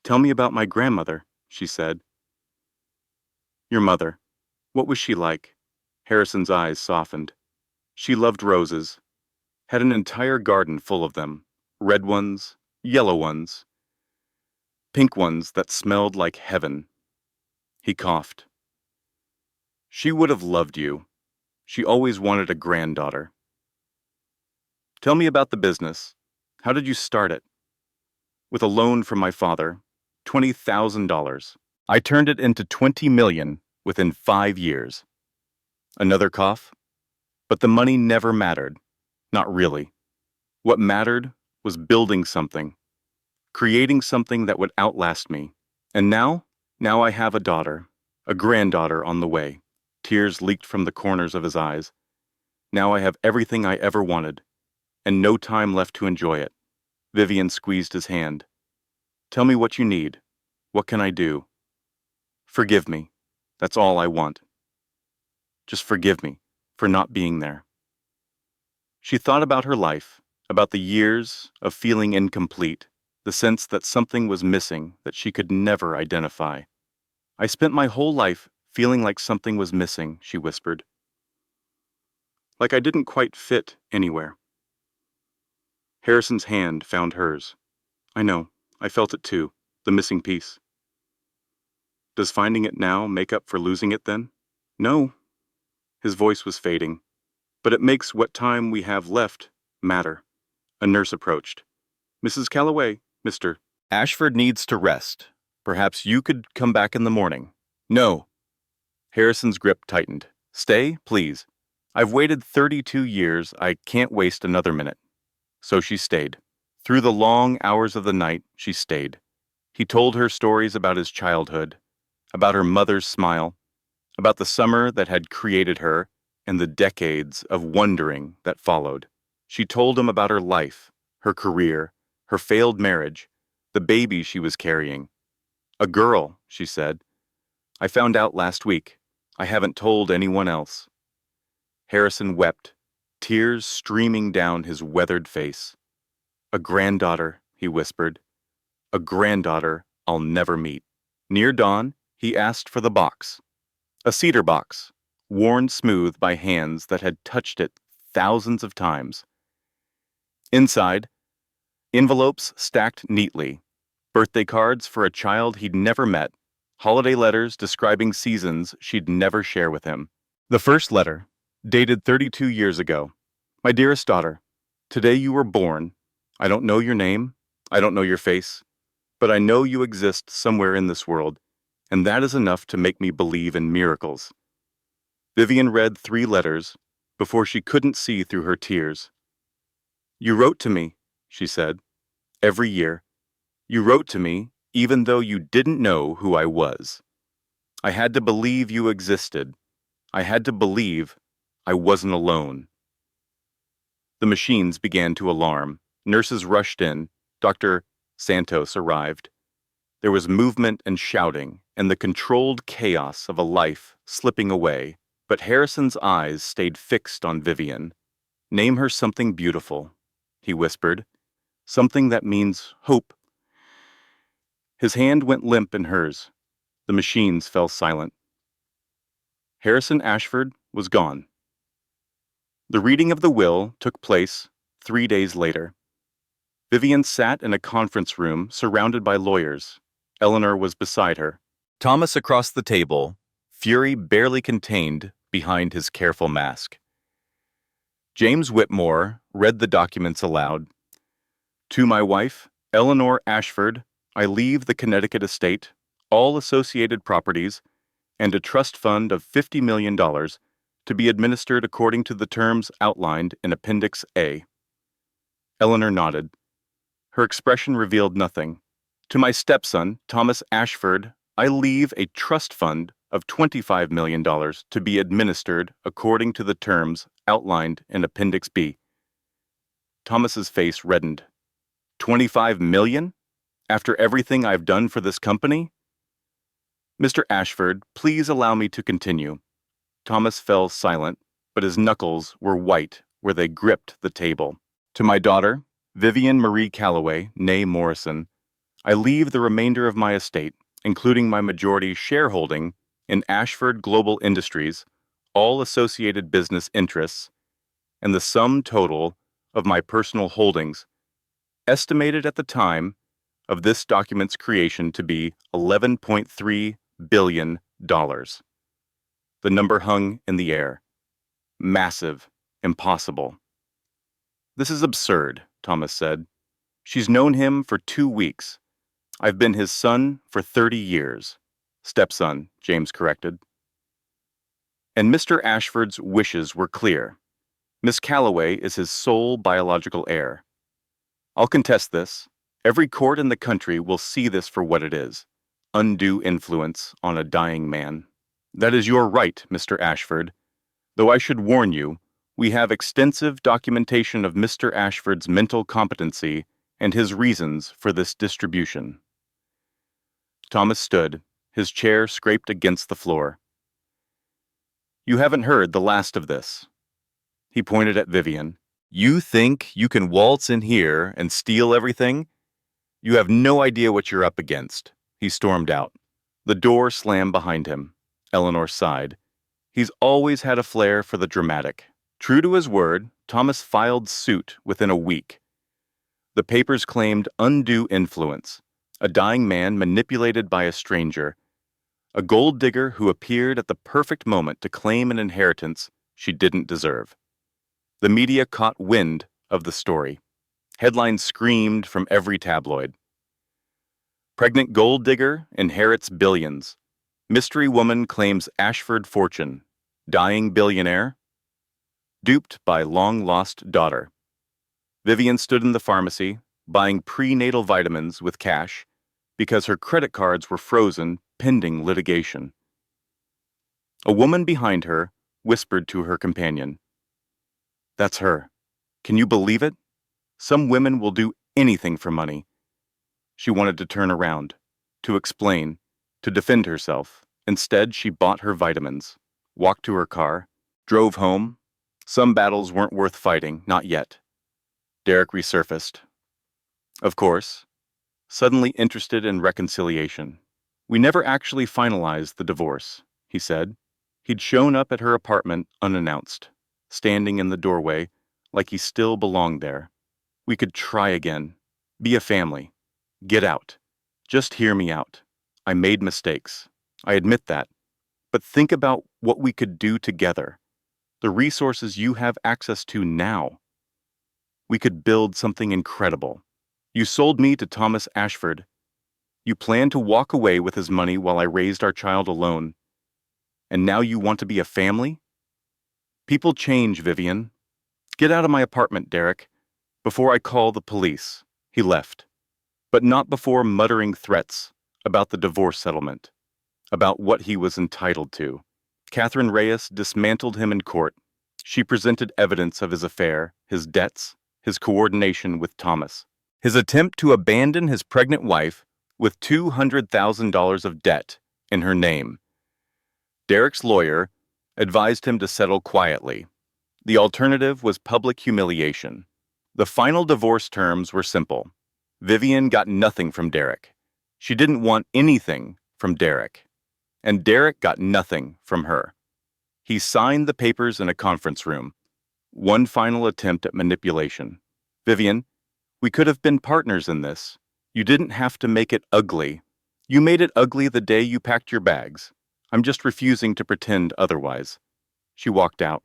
Tell me about my grandmother, she said. Your mother. What was she like? Harrison's eyes softened. She loved roses. Had an entire garden full of them. Red ones, yellow ones, pink ones that smelled like heaven. He coughed. She would have loved you. She always wanted a granddaughter. Tell me about the business. How did you start it? With a loan from my father, $20,000. I turned it into $20 million within 5 years. Another cough. But the money never mattered. Not really. What mattered was building something, creating something that would outlast me. And now I have a daughter, a granddaughter on the way. Tears leaked from the corners of his eyes. Now I have everything I ever wanted, and no time left to enjoy it. Vivian squeezed his hand. Tell me what you need. What can I do? Forgive me. That's all I want. Just forgive me for not being there. She thought about her life, about the years of feeling incomplete, the sense that something was missing that she could never identify. I spent my whole life feeling like something was missing, she whispered. Like I didn't quite fit anywhere. Harrison's hand found hers. I know, I felt it too, the missing piece. Does finding it now make up for losing it then? No. His voice was fading. But it makes what time we have left matter. A nurse approached. Mrs. Calloway, Mr. Ashford needs to rest. Perhaps you could come back in the morning. No. Harrison's grip tightened. Stay, please. I've waited 32 years. I can't waste another minute. So she stayed. Through the long hours of the night, she stayed. He told her stories about his childhood, about her mother's smile, about the summer that had created her, and the decades of wondering that followed. She told him about her life, her career, her failed marriage, the baby she was carrying. A girl, she said. I found out last week. I haven't told anyone else. Harrison wept, tears streaming down his weathered face. A granddaughter, he whispered. A granddaughter I'll never meet. Near dawn, he asked for the box. A cedar box, worn smooth by hands that had touched it thousands of times. Inside, envelopes stacked neatly, birthday cards for a child he'd never met, holiday letters describing seasons she'd never share with him. The first letter, dated 32 years ago. My dearest daughter, today you were born. I don't know your name, I don't know your face, but I know you exist somewhere in this world, and that is enough to make me believe in miracles. Vivian read 3 letters before she couldn't see through her tears. You wrote to me, she said, every year. You wrote to me even though you didn't know who I was. I had to believe you existed. I had to believe I wasn't alone. The machines began to alarm. Nurses rushed in. Dr. Santos arrived. There was movement and shouting, and the controlled chaos of a life slipping away. But Harrison's eyes stayed fixed on Vivian. Name her something beautiful, he whispered. Something that means hope. His hand went limp in hers. The machines fell silent. Harrison Ashford was gone. The reading of the will took place 3 days later. Vivian sat in a conference room surrounded by lawyers. Eleanor was beside her. Thomas across the table, fury barely contained behind his careful mask. James Whitmore read the documents aloud. To my wife, Eleanor Ashford, I leave the Connecticut estate, all associated properties, and a trust fund of $50 million to be administered according to the terms outlined in Appendix A. Eleanor nodded. Her expression revealed nothing. To my stepson, Thomas Ashford, I leave a trust fund of $25 million to be administered according to the terms outlined in Appendix B. Thomas's face reddened. 25 million? After everything I've done for this company? Mr. Ashford, please allow me to continue. Thomas fell silent, but his knuckles were white where they gripped the table. To my daughter, Vivian Marie Calloway, née Morrison, I leave the remainder of my estate, including my majority shareholding in Ashford Global Industries, all associated business interests, and the sum total of my personal holdings, estimated at the time of this document's creation to be $11.3 billion. The number hung in the air. Massive. Impossible. This is absurd, Thomas said. She's known him for 2 weeks. I've been his son for 30 years. Stepson, James corrected. And Mr. Ashford's wishes were clear. Miss Calloway is his sole biological heir. I'll contest this. Every court in the country will see this for what it is. Undue influence on a dying man. That is your right, Mr. Ashford. Though I should warn you, we have extensive documentation of Mr. Ashford's mental competency and his reasons for this distribution. Thomas stood, his chair scraped against the floor. You haven't heard the last of this. He pointed at Vivian. You think you can waltz in here and steal everything? You have no idea what you're up against. He stormed out. The door slammed behind him. Eleanor sighed. He's always had a flair for the dramatic. True to his word, Thomas filed suit within a week. The papers claimed undue influence, a dying man manipulated by a stranger, a gold digger who appeared at the perfect moment to claim an inheritance she didn't deserve. The media caught wind of the story. Headlines screamed from every tabloid. Pregnant gold digger inherits billions. Mystery woman claims Ashford fortune. Dying billionaire? Duped by long-lost daughter. Vivian stood in the pharmacy, buying prenatal vitamins with cash because her credit cards were frozen pending litigation. A woman behind her whispered to her companion, That's her. Can you believe it? Some women will do anything for money. She wanted to turn around, to explain, to defend herself. Instead, she bought her vitamins, walked to her car, drove home. Some battles weren't worth fighting, not yet. Derek resurfaced. Of course, suddenly interested in reconciliation. We never actually finalized the divorce, he said. He'd shown up at her apartment unannounced, standing in the doorway like he still belonged there. We could try again. Be a family. Get out. Just hear me out. I made mistakes. I admit that. But think about what we could do together. The resources you have access to now. We could build something incredible. You sold me to Thomas Ashford. You planned to walk away with his money while I raised our child alone. And now you want to be a family? People change, Vivian. Get out of my apartment, Derek, before I call the police. He left, but not before muttering threats about the divorce settlement, about what he was entitled to. Catherine Reyes dismantled him in court. She presented evidence of his affair, his debts, his coordination with Thomas, his attempt to abandon his pregnant wife with $200,000 of debt in her name. Derek's lawyer advised him to settle quietly. The alternative was public humiliation. The final divorce terms were simple. Vivian got nothing from Derek. She didn't want anything from Derek. And Derek got nothing from her. He signed the papers in a conference room. One final attempt at manipulation. Vivian, we could have been partners in this. You didn't have to make it ugly. You made it ugly the day you packed your bags. I'm just refusing to pretend otherwise. She walked out,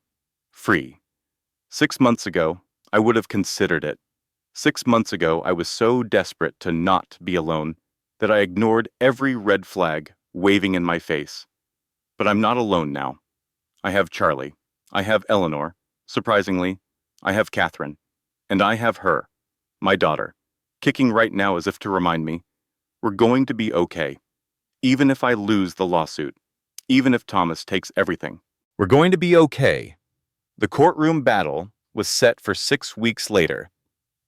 free. 6 months ago, I would have considered it. 6 months ago, I was so desperate to not be alone that I ignored every red flag waving in my face. But I'm not alone now. I have Charlie. I have Eleanor. Surprisingly, I have Catherine. And I have her, my daughter, kicking right now as if to remind me, we're going to be okay. Even if I lose the lawsuit. Even if Thomas takes everything. We're going to be okay. The courtroom battle was set for 6 weeks later,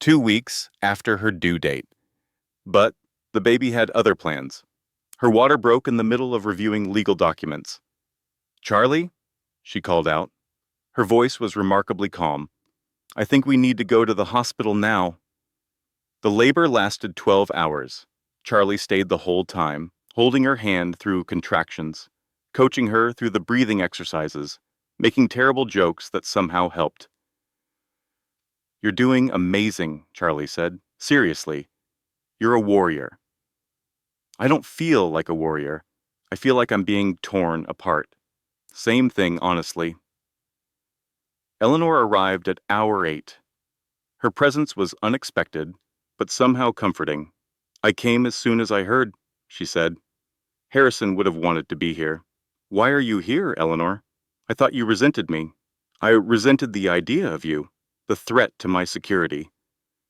2 weeks after her due date. But the baby had other plans. Her water broke in the middle of reviewing legal documents. Charlie? She called out. Her voice was remarkably calm. I think we need to go to the hospital now. The labor lasted 12 hours. Charlie stayed the whole time, holding her hand through contractions, coaching her through the breathing exercises, making terrible jokes that somehow helped. You're doing amazing, Charlie said. Seriously. You're a warrior. I don't feel like a warrior. I feel like I'm being torn apart. Same thing, honestly. Eleanor arrived at hour 8. Her presence was unexpected, but somehow comforting. I came as soon as I heard, she said. Harrison would have wanted to be here. Why are you here, Eleanor? I thought you resented me. I resented the idea of you, the threat to my security.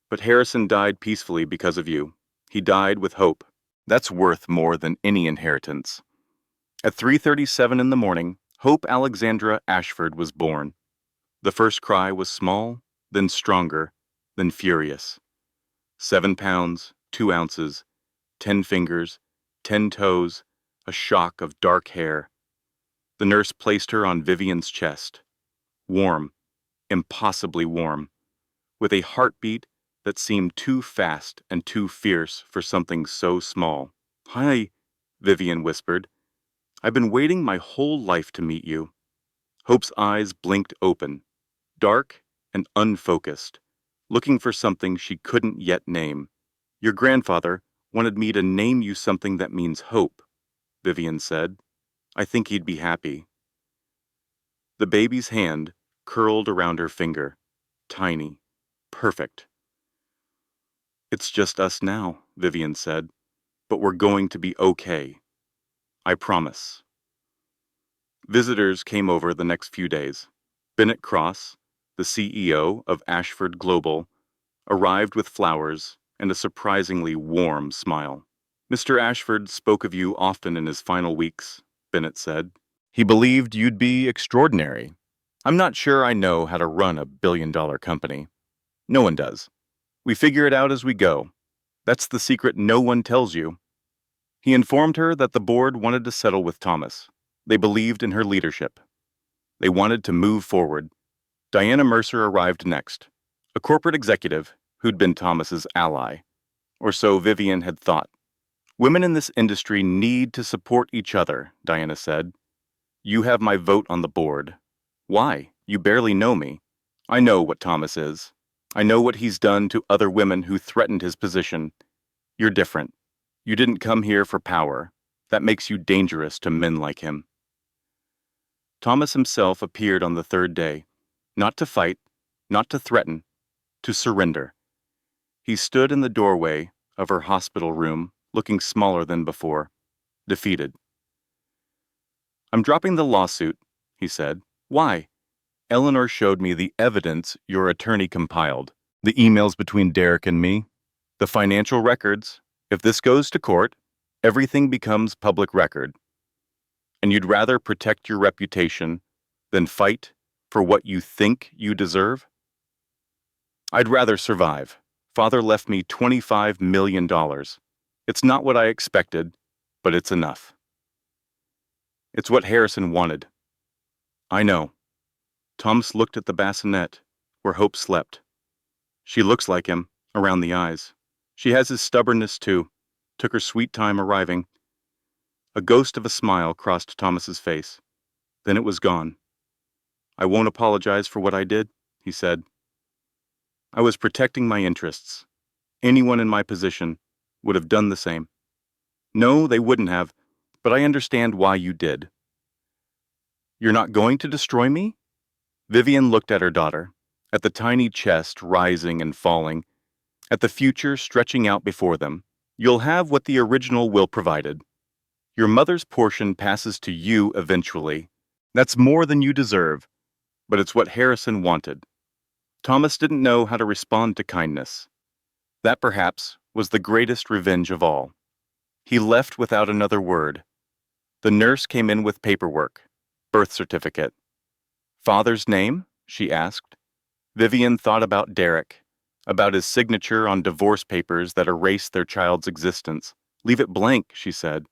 But Harrison died peacefully because of you. He died with hope. That's worth more than any inheritance. At 3:37 in the morning, Hope Alexandra Ashford was born. The first cry was small, then stronger, then furious. 7 pounds, 2 ounces, 10 fingers, 10 toes, a shock of dark hair. The nurse placed her on Vivian's chest. Warm, impossibly warm, with a heartbeat that seemed too fast and too fierce for something so small. Hi, Vivian whispered. I've been waiting my whole life to meet you. Hope's eyes blinked open, dark and unfocused, looking for something she couldn't yet name. Your grandfather wanted me to name you something that means hope, Vivian said. I think he'd be happy. The baby's hand curled around her finger, tiny, perfect. It's just us now, Vivian said, but we're going to be okay. I promise. Visitors came over the next few days. Bennett Cross, the CEO of Ashford Global, arrived with flowers and a surprisingly warm smile. Mr. Ashford spoke of you often in his final weeks, Bennett said. He believed you'd be extraordinary. I'm not sure I know how to run a billion-dollar company. No one does. We figure it out as we go. That's the secret no one tells you. He informed her that the board wanted to settle with Thomas. They believed in her leadership. They wanted to move forward. Diana Mercer arrived next, a corporate executive who'd been Thomas's ally, or so Vivian had thought. Women in this industry need to support each other, Diana said. You have my vote on the board. Why? You barely know me. I know what Thomas is. I know what he's done to other women who threatened his position. You're different. You didn't come here for power. That makes you dangerous to men like him. Thomas himself appeared on the third day, not to fight, not to threaten, to surrender. He stood in the doorway of her hospital room, looking smaller than before, defeated. I'm dropping the lawsuit, he said. Why? Eleanor showed me the evidence your attorney compiled, the emails between Derek and me, the financial records. If this goes to court, everything becomes public record. And you'd rather protect your reputation than fight for what you think you deserve? I'd rather survive. Father left me $25 million. It's not what I expected, but it's enough. It's what Harrison wanted. I know. Thomas looked at the bassinet, where Hope slept. She looks like him, around the eyes. She has his stubbornness, too. Took her sweet time arriving. A ghost of a smile crossed Thomas's face. Then it was gone. I won't apologize for what I did, he said. I was protecting my interests. Anyone in my position would have done the same. No, they wouldn't have, but I understand why you did. You're not going to destroy me? Vivian looked at her daughter, at the tiny chest rising and falling, at the future stretching out before them. You'll have what the original will provided. Your mother's portion passes to you eventually. That's more than you deserve, but it's what Harrison wanted. Thomas didn't know how to respond to kindness. That, perhaps, was the greatest revenge of all. He left without another word. The nurse came in with paperwork, birth certificate. Father's name? She asked. Vivian thought about Derek, about his signature on divorce papers that erased their child's existence. Leave it blank, she said.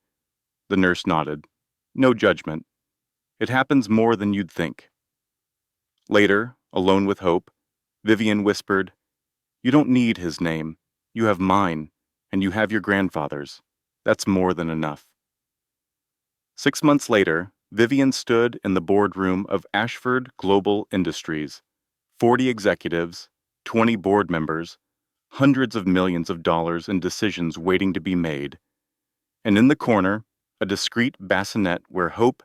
The nurse nodded. No judgment. It happens more than you'd think. Later, alone with Hope, Vivian whispered, You don't need his name. You have mine, and you have your grandfather's. That's more than enough. 6 months later, Vivian stood in the boardroom of Ashford Global Industries. 40 executives, 20 board members, hundreds of millions of dollars in decisions waiting to be made. And in the corner, a discreet bassinet where Hope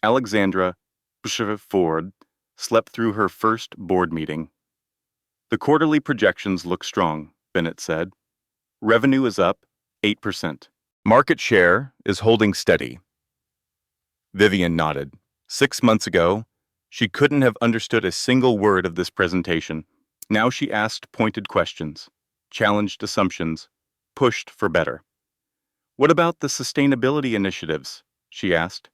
Alexandra Ford slept through her first board meeting. The quarterly projections look strong, Bennett said. Revenue is up 8%. Market share is holding steady. Vivian nodded. 6 months ago, she couldn't have understood a single word of this presentation. Now she asked pointed questions, challenged assumptions, pushed for better. What about the sustainability initiatives? She asked.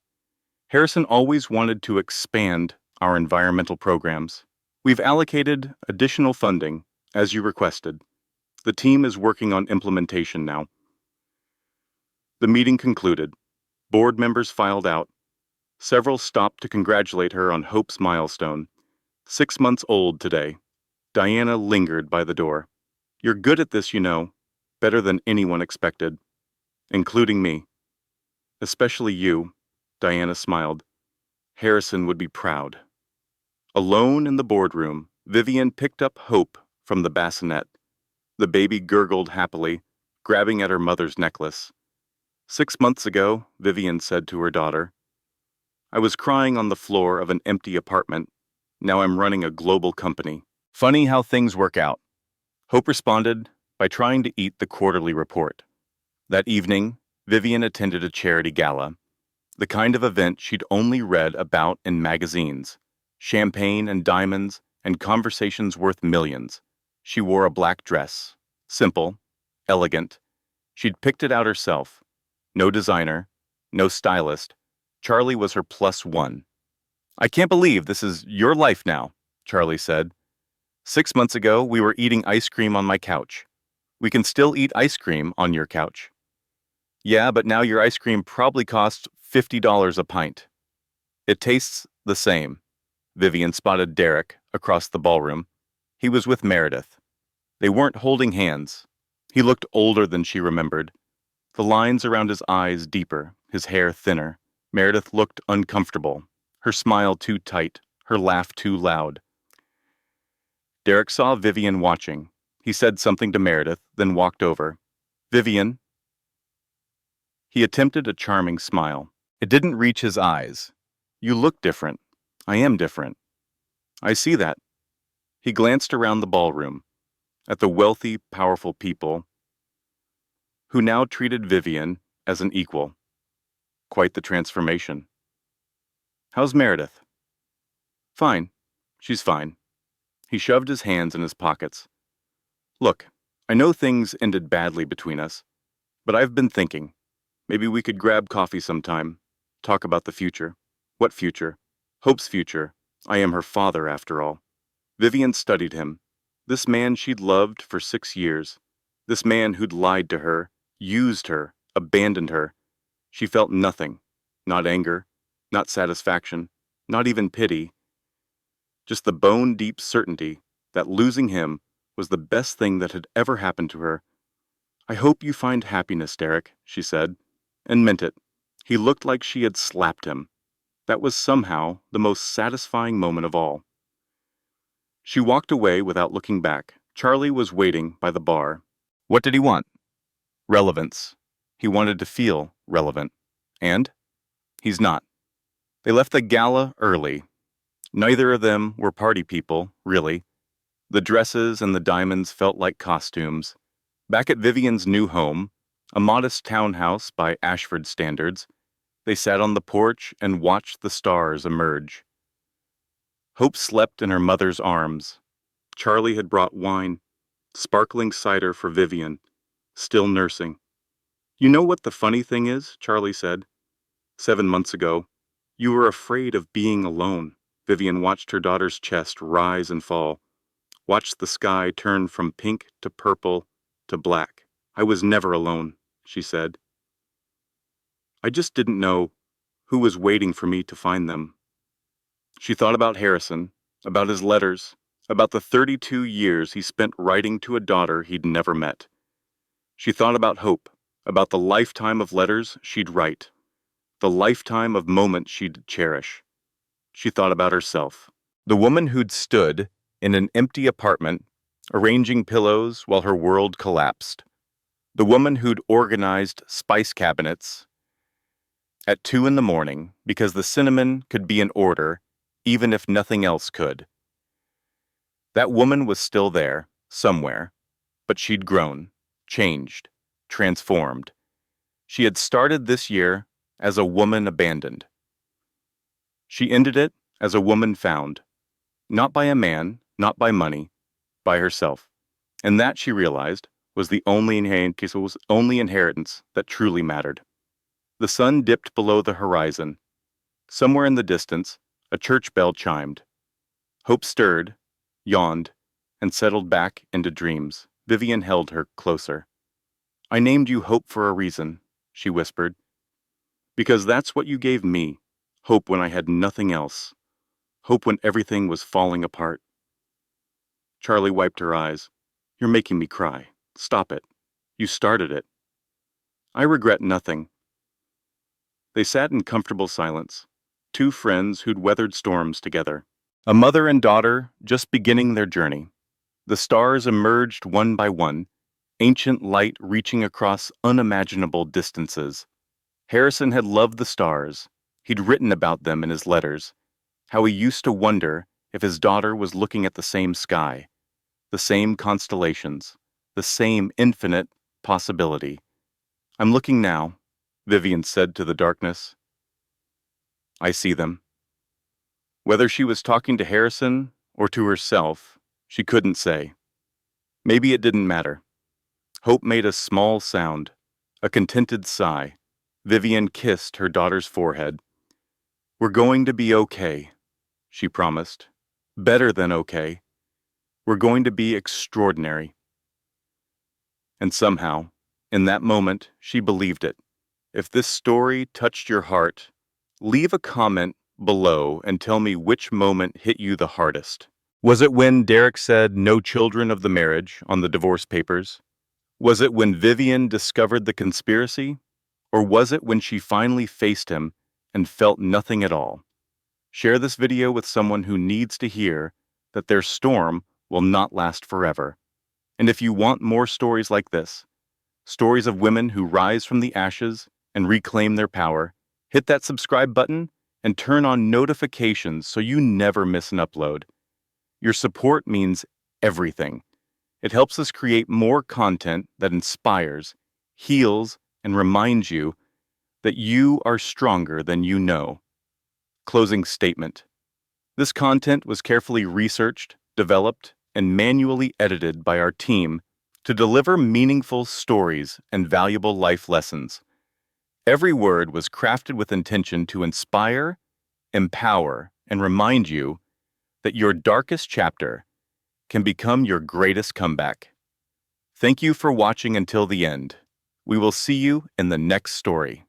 Harrison always wanted to expand our environmental programs. We've allocated additional funding, as you requested. The team is working on implementation now. The meeting concluded. Board members filed out. Several stopped to congratulate her on Hope's milestone. 6 months old today. Diana lingered by the door. You're good at this, you know. Better than anyone expected. Including me. Especially you, Diana smiled. Harrison would be proud. Alone in the boardroom, Vivian picked up Hope from the bassinet. The baby gurgled happily, grabbing at her mother's necklace. 6 months ago, Vivian said to her daughter, I was crying on the floor of an empty apartment. Now I'm running a global company. Funny how things work out. Hope responded by trying to eat the quarterly report. That evening, Vivian attended a charity gala, the kind of event she'd only read about in magazines. Champagne and diamonds and conversations worth millions. She wore a black dress. Simple, elegant. She'd picked it out herself. No designer, no stylist. Charlie was her +1. I can't believe this is your life now, Charlie said. 6 months ago, we were eating ice cream on my couch. We can still eat ice cream on your couch. Yeah, but now your ice cream probably costs $50 a pint. It tastes the same. Vivian spotted Derek across the ballroom. He was with Meredith. They weren't holding hands. He looked older than she remembered. The lines around his eyes deeper, his hair thinner. Meredith looked uncomfortable, her smile too tight, her laugh too loud. Derek saw Vivian watching. He said something to Meredith, then walked over. Vivian. He attempted a charming smile. It didn't reach his eyes. You look different. I am different. I see that. He glanced around the ballroom, at the wealthy, powerful people who now treated Vivian as an equal. Quite the transformation. How's Meredith? Fine. She's fine. He shoved his hands in his pockets. Look, I know things ended badly between us, but I've been thinking. Maybe we could grab coffee sometime, talk about the future. What future? Hope's future. I am her father, after all. Vivian studied him. This man she'd loved for 6 years. This man who'd lied to her, used her, abandoned her. She felt nothing. Not anger, not satisfaction, not even pity. Just the bone-deep certainty that losing him was the best thing that had ever happened to her. I hope you find happiness, Derek, she said, and meant it. He looked like she had slapped him. That was somehow the most satisfying moment of all. She walked away without looking back. Charlie was waiting by the bar. What did he want? Relevance. He wanted to feel relevant. And? He's not. They left the gala early. Neither of them were party people, really. The dresses and the diamonds felt like costumes. Back at Vivian's new home, a modest townhouse by Ashford standards, they sat on the porch and watched the stars emerge. Hope slept in her mother's arms. Charlie had brought wine, sparkling cider for Vivian, still nursing. You know what the funny thing is, Charlie said. 7 months ago, you were afraid of being alone. Vivian watched her daughter's chest rise and fall, watched the sky turn from pink to purple to black. I was never alone, she said. I just didn't know who was waiting for me to find them. She thought about Harrison, about his letters, about the 32 years he spent writing to a daughter he'd never met. She thought about Hope, about the lifetime of letters she'd write, the lifetime of moments she'd cherish. She thought about herself, the woman who'd stood in an empty apartment, arranging pillows while her world collapsed, the woman who'd organized spice cabinets at 2 a.m. because the cinnamon could be in order even if nothing else could. That woman was still there, somewhere, but she'd grown, changed, transformed. She had started this year as a woman abandoned. She ended it as a woman found, not by a man, not by money, by herself. And that, she realized, was the only inheritance that truly mattered. The sun dipped below the horizon. Somewhere in the distance, a church bell chimed. Hope stirred, yawned, and settled back into dreams. Vivian held her closer. I named you Hope for a reason, she whispered. Because that's what you gave me. Hope when I had nothing else. Hope when everything was falling apart. Charlie wiped her eyes. You're making me cry. Stop it. You started it. I regret nothing. They sat in comfortable silence, two friends who'd weathered storms together. A mother and daughter just beginning their journey. The stars emerged one by one, ancient light reaching across unimaginable distances. Harrison had loved the stars. He'd written about them in his letters, how he used to wonder if his daughter was looking at the same sky, the same constellations, the same infinite possibility. I'm looking now, Vivian said to the darkness. I see them. Whether she was talking to Harrison or to herself, she couldn't say. Maybe it didn't matter. Hope made a small sound, a contented sigh. Vivian kissed her daughter's forehead. We're going to be okay, she promised. Better than okay. were going to be extraordinary. And somehow, in that moment, she believed it. If this story touched your heart, leave a comment below and tell me which moment hit you the hardest. Was it when Derek said no children of the marriage on the divorce papers? Was it when Vivian discovered the conspiracy? Or was it when she finally faced him and felt nothing at all? Share this video with someone who needs to hear that their storm will not last forever. And if you want more stories like this, stories of women who rise from the ashes and reclaim their power, hit that subscribe button and turn on notifications so you never miss an upload. Your support means everything. It helps us create more content that inspires, heals, and reminds you that you are stronger than you know. Closing statement. This content was carefully researched, developed, and manually edited by our team to deliver meaningful stories and valuable life lessons. Every word was crafted with intention to inspire, empower, and remind you that your darkest chapter can become your greatest comeback. Thank you for watching until the end. We will see you in the next story.